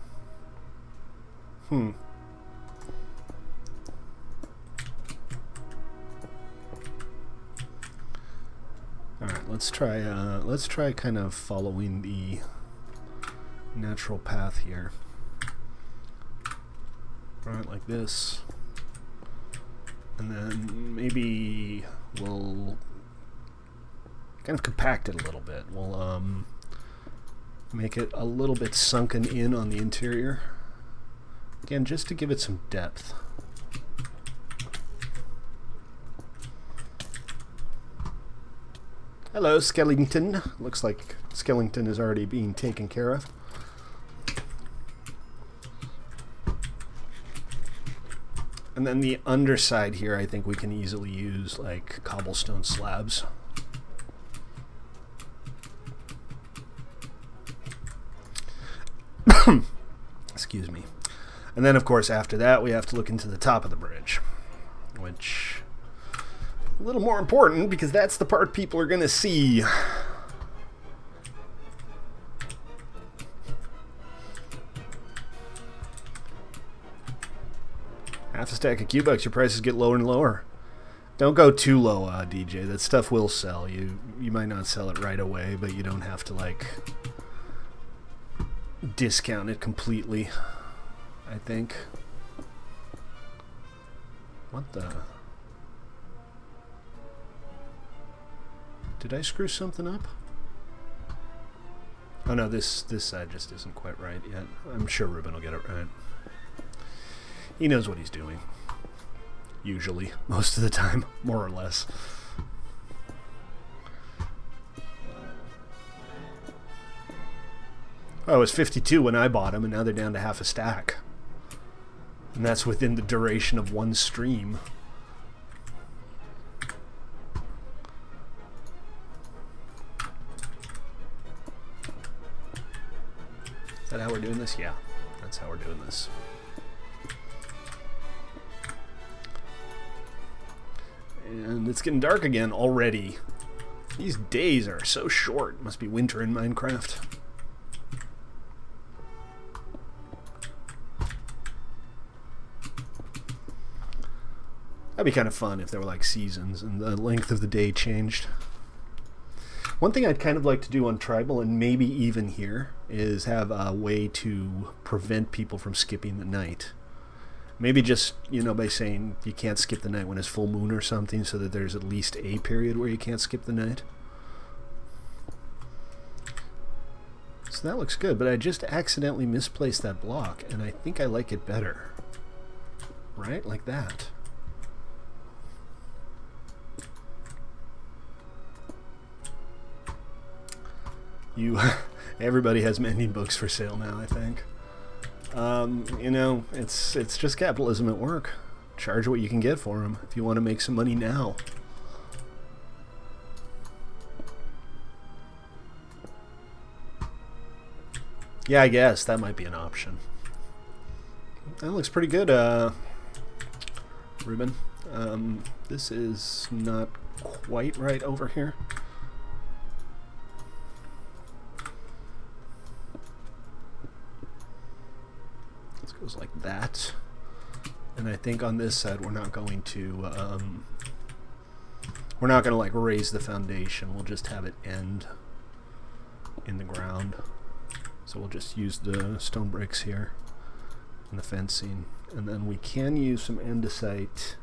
let's try kind of following the natural path here. Alright, like this. And then maybe we'll kind of compact it a little bit. We'll make it a little bit sunken in on the interior. Again, just to give it some depth. Hello, Skellington. Looks like Skellington is already being taken care of. And then the underside here, I think we can easily use like cobblestone slabs. Excuse me. And then, of course, after that, we have to look into the top of the bridge, which a little more important because that's the part people are going to see. Half a stack of Q-Bucks, your prices get lower and lower. Don't go too low, DJ. That stuff will sell. You might not sell it right away, but you don't have to, like, discount it completely, I think. What the... Did I screw something up? Oh no, this side just isn't quite right yet. I'm sure Ruben will get it right. He knows what he's doing. Usually. Most of the time. More or less. Oh, it was 52 when I bought them, and now they're down to half a stack. And that's within the duration of one stream. Is that how we're doing this? Yeah, that's how we're doing this. And it's getting dark again already. These days are so short. It must be winter in Minecraft. That'd be kind of fun if there were like seasons and the length of the day changed. One thing I'd kind of like to do on Tribal, and maybe even here, is have a way to prevent people from skipping the night. Maybe just, you know, by saying you can't skip the night when it's full moon or something, so that there's at least a period where you can't skip the night. So that looks good, but I just accidentally misplaced that block, and I think I like it better. Right? Like that. Everybody has mending books for sale now, I think. You know, it's just capitalism at work. Charge what you can get for them if you want to make some money now. Yeah, I guess that might be an option. That looks pretty good, Ruben. This is not quite right over here. Goes like that, and I think on this side we're not going to like raise the foundation. We'll just have it end in the ground. So we'll just use the stone bricks here and the fencing, and then we can use some andesite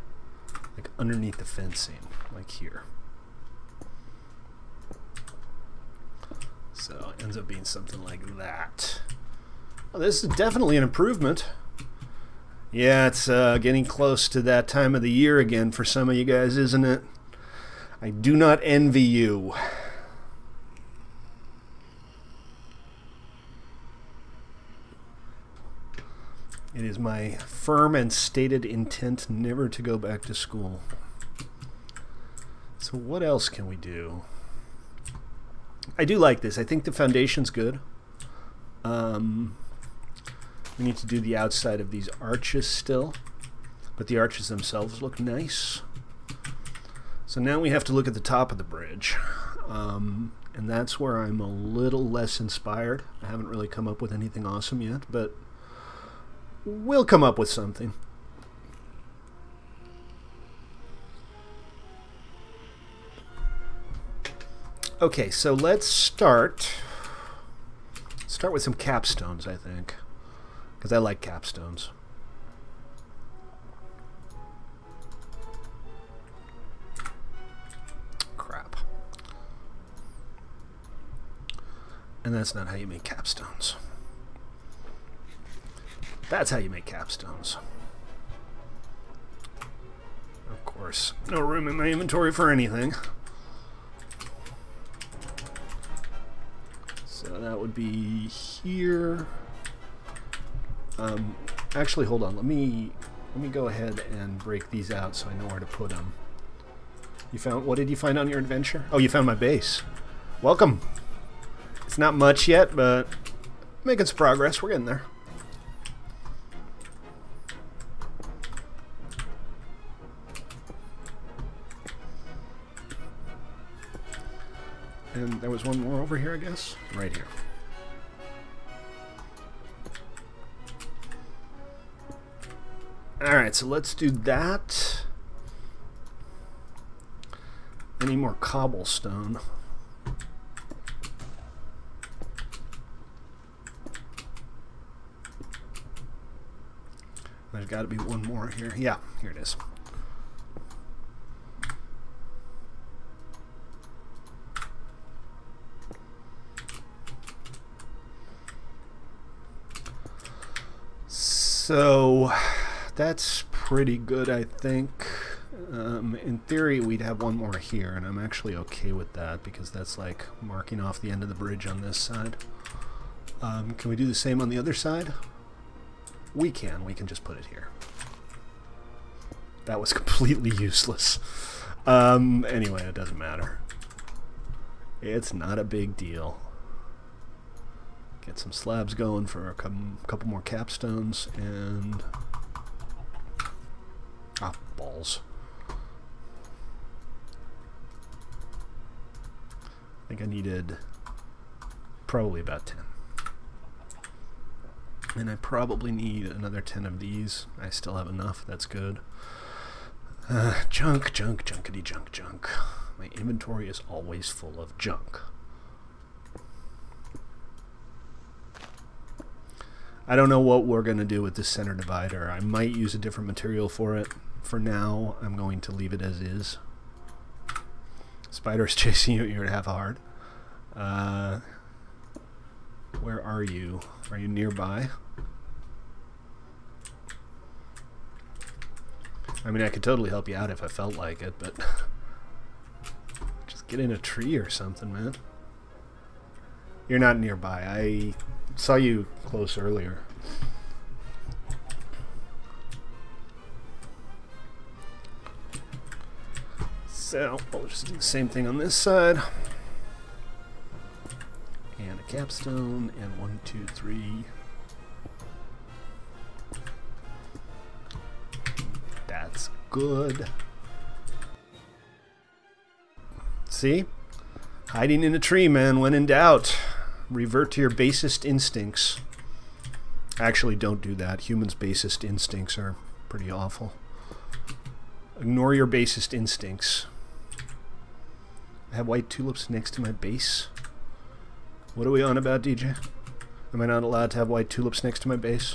like underneath the fencing, like here. So it ends up being something like that. Well, this is definitely an improvement. Yeah, it's getting close to that time of the year again for some of you guys, isn't it? I do not envy you. It is my firm and stated intent never to go back to school. So what else can we do? I do like this. I think the foundation's good. We need to do the outside of these arches still, but the arches themselves look nice. So now we have to look at the top of the bridge, and that's where I'm a little less inspired. I haven't really come up with anything awesome yet, but we'll come up with something. Okay, so let's start with some capstones, I think. Because I like capstones. Crap. And that's not how you make capstones. That's how you make capstones. Of course, no room in my inventory for anything. So that would be here. Actually, hold on. Let me go ahead and break these out so I know where to put them. You found, what did you find on your adventure? Oh, you found my base. Welcome. It's not much yet, but making some progress. We're getting there. And there was one more over here, I guess. Right here. Alright, so let's do that. Any more cobblestone? There's got to be one more here. Yeah, here it is. So that's pretty good, I think. In theory, we'd have one more here, and I'm actually okay with that because that's like marking off the end of the bridge on this side. Can we do the same on the other side? We can. We can just put it here. That was completely useless. Anyway, it doesn't matter. It's not a big deal. Get some slabs going for a couple more capstones and... ah, balls. I think I needed probably about 10. And I probably need another 10 of these. I still have enough. That's good. Junk, junk, junkity, junk, junk. My inventory is always full of junk. I don't know what we're going to do with this center divider. I might use a different material for it. For now, I'm going to leave it as is. Spider's chasing you at your half hard. Where are you? Are you nearby? I mean, I could totally help you out if I felt like it, but... just get in a tree or something, man. You're not nearby. I saw you close earlier. So, we'll just do the same thing on this side. And a capstone, and 1, 2, 3. That's good. See? Hiding in a tree, man. When in doubt, revert to your basest instincts. Actually, don't do that. Humans' basest instincts are pretty awful. Ignore your basest instincts. I have white tulips next to my base. What are we on about, DJ? Am I not allowed to have white tulips next to my base?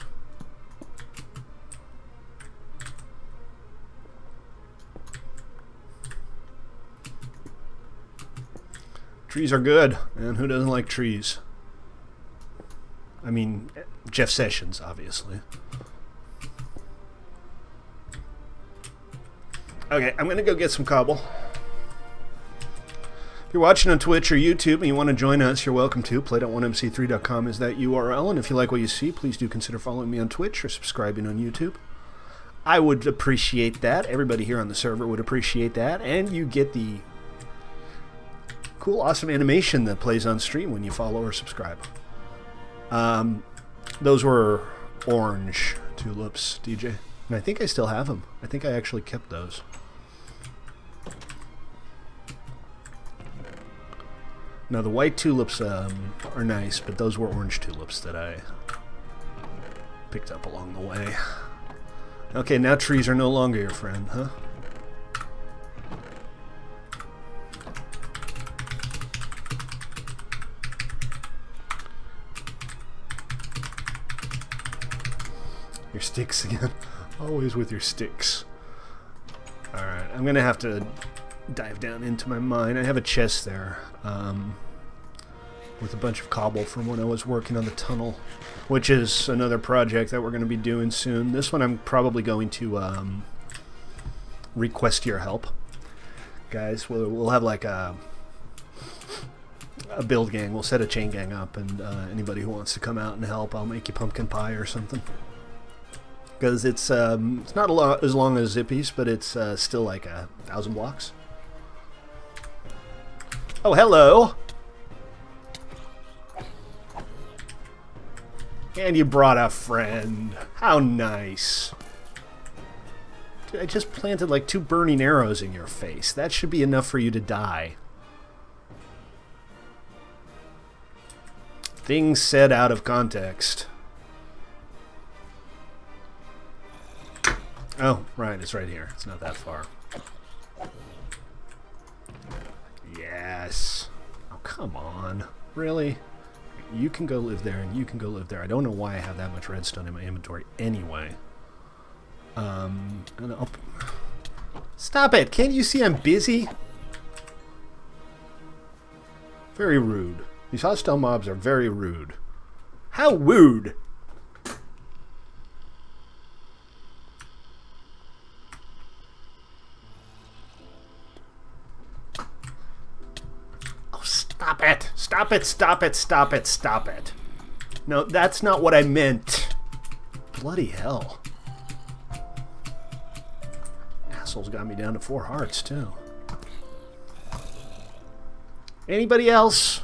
Trees are good, and who doesn't like trees? I mean, Jeff Sessions, obviously. Okay, I'm gonna go get some cobble. If you're watching on Twitch or YouTube and you want to join us, you're welcome to. Play.1mc3.com is that URL, and if you like what you see, please do consider following me on Twitch or subscribing on YouTube. I would appreciate that. Everybody here on the server would appreciate that, and you get the cool, awesome animation that plays on stream when you follow or subscribe. Those were orange tulips, DJ, and I think I still have them. I think I actually kept those. Now the white tulips are nice, but those were orange tulips that I picked up along the way. Okay, now trees are no longer your friend, huh? Your sticks again. Always with your sticks. Alright, I'm gonna have to dive down into my mine. I have a chest there with a bunch of cobble from when I was working on the tunnel, which is another project that we're going to be doing soon. This one I'm probably going to request your help. Guys, we'll have like a build gang. We'll set a chain gang up, and anybody who wants to come out and help, I'll make you pumpkin pie or something. Because it's not a lot as long as Zippy's, but it's still like 1,000 blocks. Oh, hello! And you brought a friend. How nice. Dude, I just planted like 2 burning arrows in your face. That should be enough for you to die. Things said out of context. Oh, right, it's right here. It's not that far. Yes. Oh, come on. Really? You can go live there, and you can go live there. I don't know why I have that much redstone in my inventory anyway. And I'll... Stop it! Can't you see I'm busy? Very rude. These hostile mobs are very rude. How rude! Oh, stop it! Stop it, stop it, stop it, stop it. No, that's not what I meant. Bloody hell. Asshole's got me down to 4 hearts, too. Anybody else?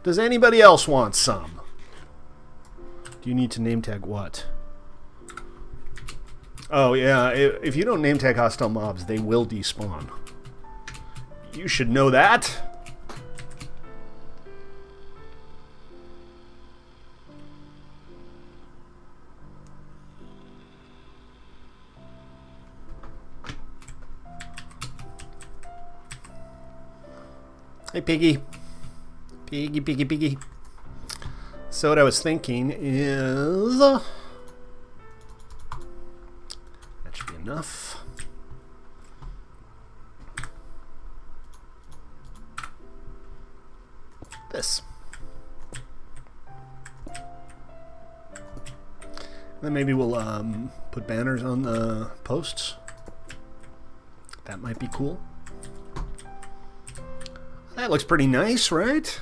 Does anybody else want some? Do you need to name tag what? Oh, yeah. If you don't name tag hostile mobs, they will despawn. You should know that. Hey, Piggy. Piggy, piggy, piggy. So what I was thinking is... that should be enough. This. Then maybe we'll put banners on the posts. That might be cool. That looks pretty nice, right?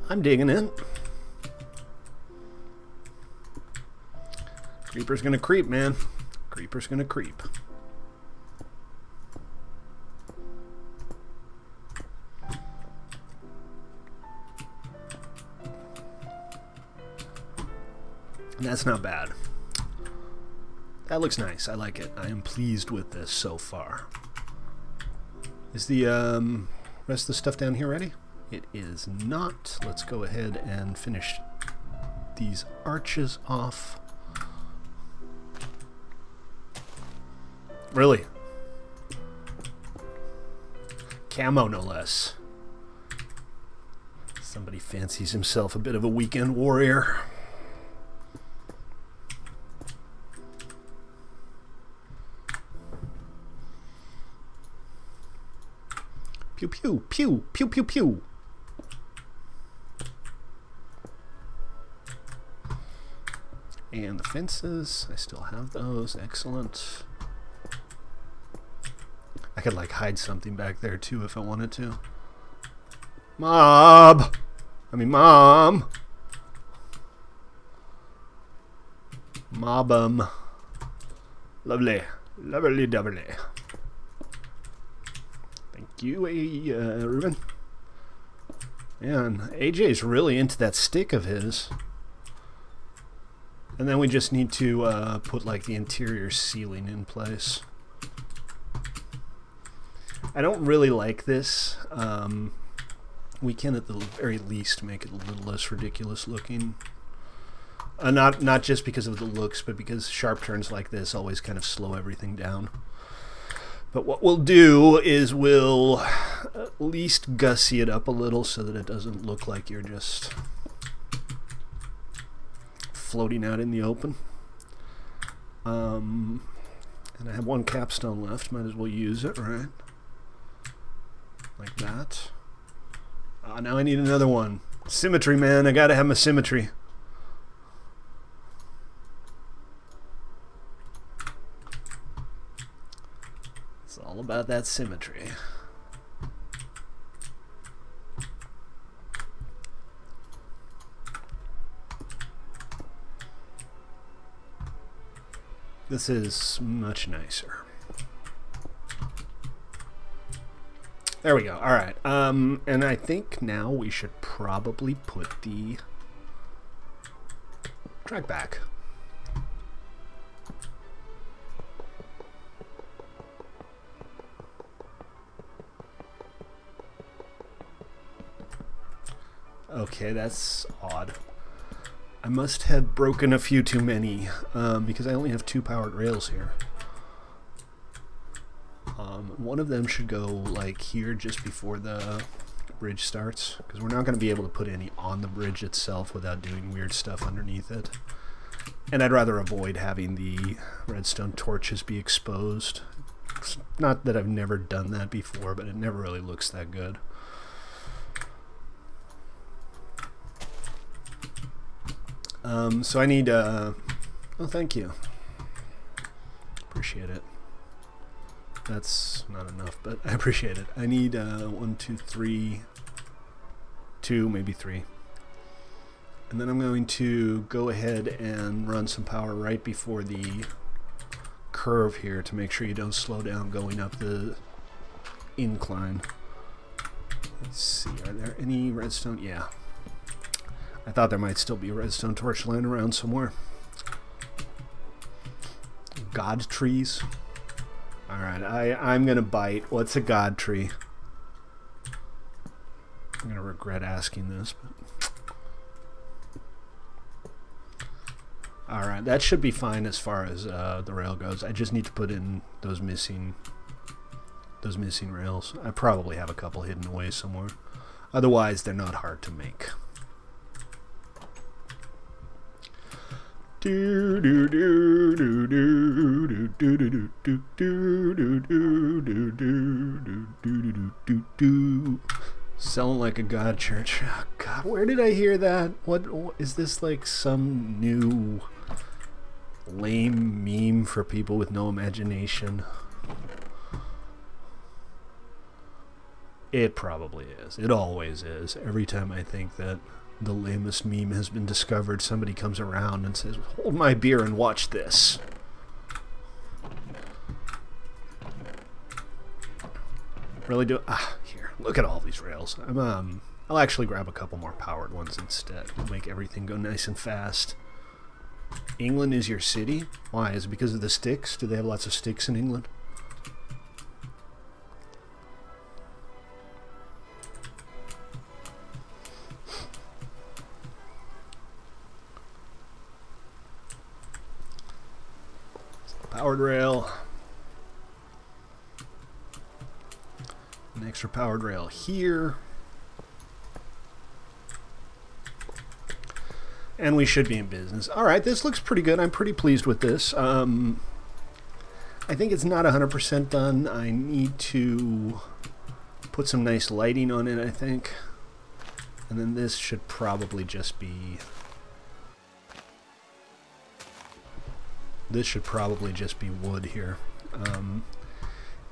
I'm digging it. Creeper's gonna creep, man. Creeper's gonna creep. And that's not bad. That looks nice. I like it. I am pleased with this so far. Is the rest of the stuff down here ready? It is not. Let's go ahead and finish these arches off. Really? Camo, no less. Somebody fancies himself a bit of a weekend warrior. Pew, pew, pew, pew, pew, pew. And the fences, I still have those. Excellent. I could like hide something back there too if I wanted to. Mom! Mob 'em. Lovely. Lovely doubly. Thank you, Ruben. Man, AJ's really into that stick of his. And then we just need to put like the interior ceiling in place. I don't really like this. We can at the very least make it a little less ridiculous looking. Not just because of the looks, but because sharp turns like this always kind of slow everything down. But what we'll do is we'll at least gussy it up a little so that it doesn't look like you're just floating out in the open. And I have one capstone left. Might as well use it, right? Like that. Now I need another one. Symmetry, man. I gotta have my symmetry. It's all about that symmetry. This is much nicer. There we go. All right. And I think now we should probably put the track back. Okay, that's odd. I must have broken a few too many because I only have 2 powered rails here. One of them should go like here just before the bridge starts, because we're not going to be able to put any on the bridge itself without doing weird stuff underneath it. And I'd rather avoid having the redstone torches be exposed. It's not that I've never done that before, but it never really looks that good. So I need, oh, thank you. Appreciate it. That's not enough, but I appreciate it. I need 1, 2, 3, 2, maybe 3. And then I'm going to go ahead and run some power right before the curve here to make sure you don't slow down going up the incline. Let's see, are there any redstone? Yeah. I thought there might still be a redstone torch lying around somewhere. God trees. Alright, I'm gonna bite. What's a god tree? I'm gonna regret asking this, but alright, that should be fine as far as the rail goes. I just need to put in those missing rails. I probably have a couple hidden away somewhere. Otherwise, they're not hard to make. Selling like a god church. Oh, God, where did I hear that? What is this, like some new lame meme for people with no imagination? It probably is. It always is. Every time I think that the lamest meme has been discovered, somebody comes around and says, "Hold my beer and watch this." Really do. Here, look at all these rails. I'll actually grab a couple more powered ones instead. We'll make everything go nice and fast. England is your city? Why? Is it because of the sticks? Do they have lots of sticks in England? Powered rail. An extra powered rail here. And we should be in business. Alright, this looks pretty good. I'm pretty pleased with this. I think it's not 100% done. I need to put some nice lighting on it, I think. And then this should probably just be... This should probably just be wood here.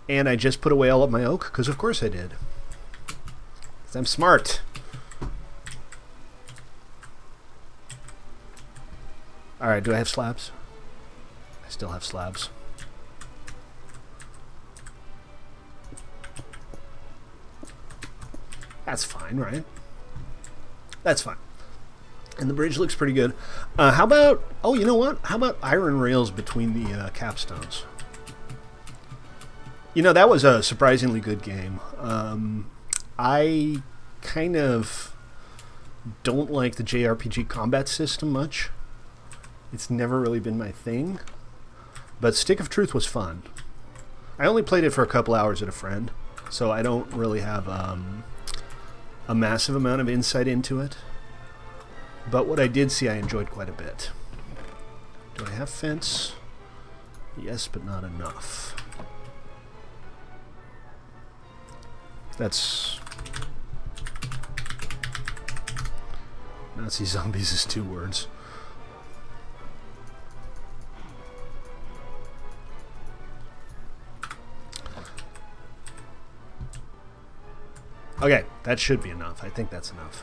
And I just put away all of my oak, because of course I did. 'Cause I'm smart. Alright, do I have slabs? I still have slabs. That's fine, right? That's fine. And the bridge looks pretty good. How about... Oh, you know what? How about iron rails between the capstones? You know, that was a surprisingly good game. I kind of don't like the JRPG combat system much. It's never really been my thing. But Stick of Truth was fun. I only played it for a couple hours at a friend, so I don't really have a massive amount of insight into it. But what I did see, I enjoyed quite a bit. Do I have fence? Yes, but not enough. That's... Nazi zombies is 2 words. Okay, that should be enough. I think that's enough.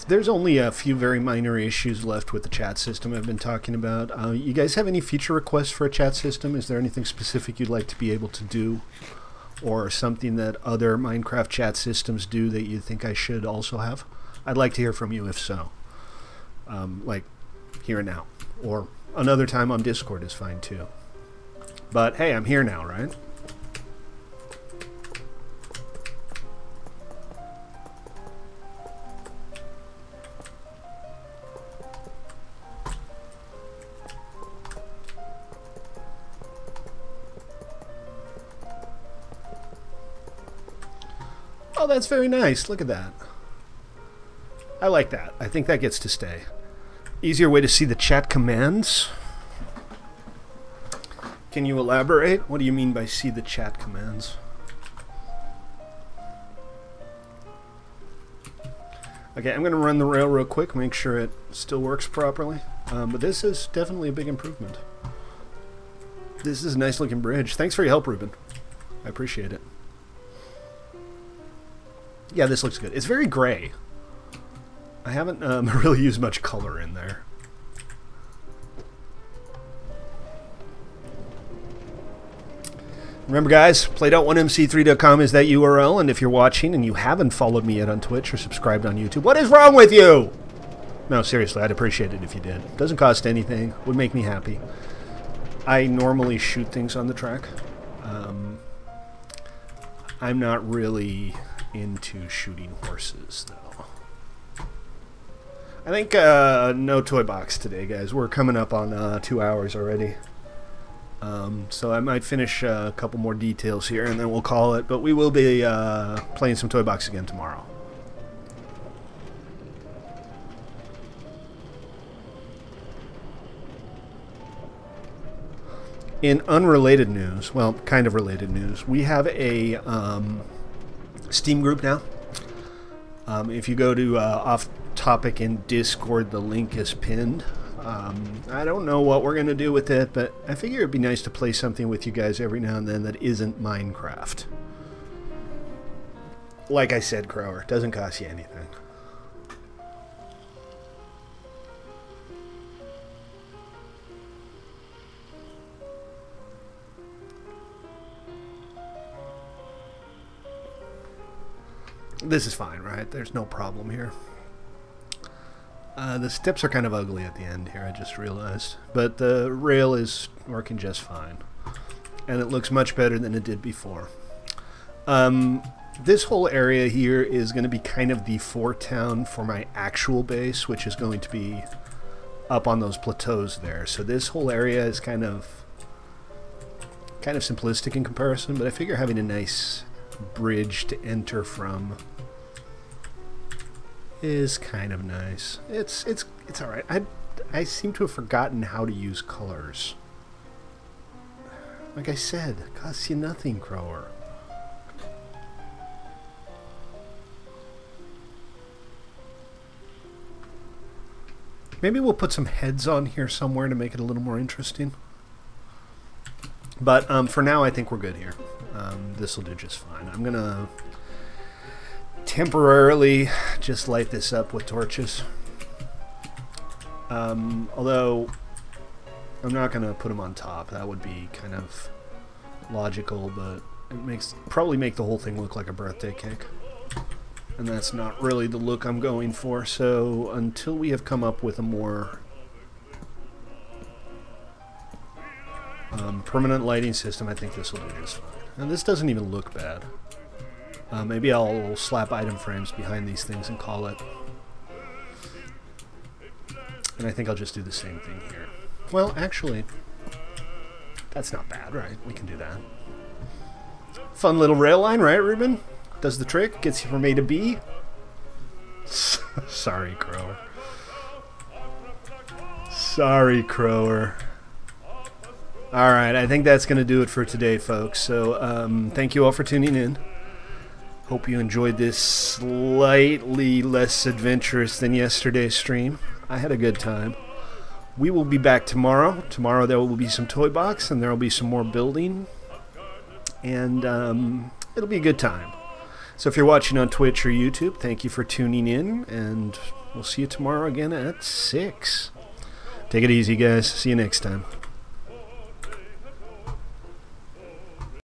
There's only a few very minor issues left with the chat system I've been talking about. You guys have any feature requests for a chat system? Is there anything specific you'd like to be able to do? Or something that other Minecraft chat systems do that you think I should also have? I'd like to hear from you if so. Like, here and now. Or another time on Discord is fine too. But hey, I'm here now, right? Oh, that's very nice. Look at that. I like that. I think that gets to stay. Easier way to see the chat commands. Can you elaborate? What do you mean by see the chat commands? Okay, I'm going to run the rail real quick, make sure it still works properly. But this is definitely a big improvement. This is a nice looking bridge. Thanks for your help, Ruben. I appreciate it. Yeah, this looks good. It's very gray. I haven't really used much color in there. Remember, guys, played.1mc3.com is that URL, and if you're watching and you haven't followed me yet on Twitch or subscribed on YouTube, what is wrong with you? No, seriously, I'd appreciate it if you did. It doesn't cost anything. Would make me happy. I normally shoot things on the track. I'm not really into shooting horses, though. I think no ToyBox today, guys. We're coming up on 2 hours already. So I might finish a couple more details here, and then we'll call it. But we will be playing some ToyBox again tomorrow. In unrelated news, well, kind of related news, we have a Steam group now. If you go to Off Topic in Discord, the link is pinned. I don't know what we're going to do with it, but I figure it'd be nice to play something with you guys every now and then that isn't Minecraft. Like I said, Crower, it doesn't cost you anything. This is fine, right? There's no problem here. The steps are kind of ugly at the end here, I just realized. But the rail is working just fine. And it looks much better than it did before. This whole area here is going to be kind of the fort town for my actual base, which is going to be up on those plateaus there. So this whole area is kind of simplistic in comparison, but I figure having a nice bridge to enter from is kind of nice. It's all right. I seem to have forgotten how to use colors. Like I said, it costs you nothing, Crower. Maybe we'll put some heads on here somewhere to make it a little more interesting. But for now, I think we're good here. This will do just fine. I'm gonna temporarily just light this up with torches. Although I'm not gonna put them on top. That would be kind of logical, but it probably make the whole thing look like a birthday cake. And that's not really the look I'm going for. So until we have come up with a more permanent lighting system, I think this will do just fine. And this doesn't even look bad. Maybe I'll slap item frames behind these things and call it. And I think I'll just do the same thing here. Well, actually, that's not bad, right? We can do that. Fun little rail line, right, Ruben? Does the trick, gets you from A to B. Sorry, Crower. Sorry, Crower. Alright, I think that's going to do it for today, folks. So, thank you all for tuning in. Hope you enjoyed this slightly less adventurous than yesterday's stream. I had a good time. We will be back tomorrow. Tomorrow there will be some ToyBox, and there will be some more building. And it'll be a good time. So if you're watching on Twitch or YouTube, thank you for tuning in, and we'll see you tomorrow again at 6. Take it easy, guys. See you next time.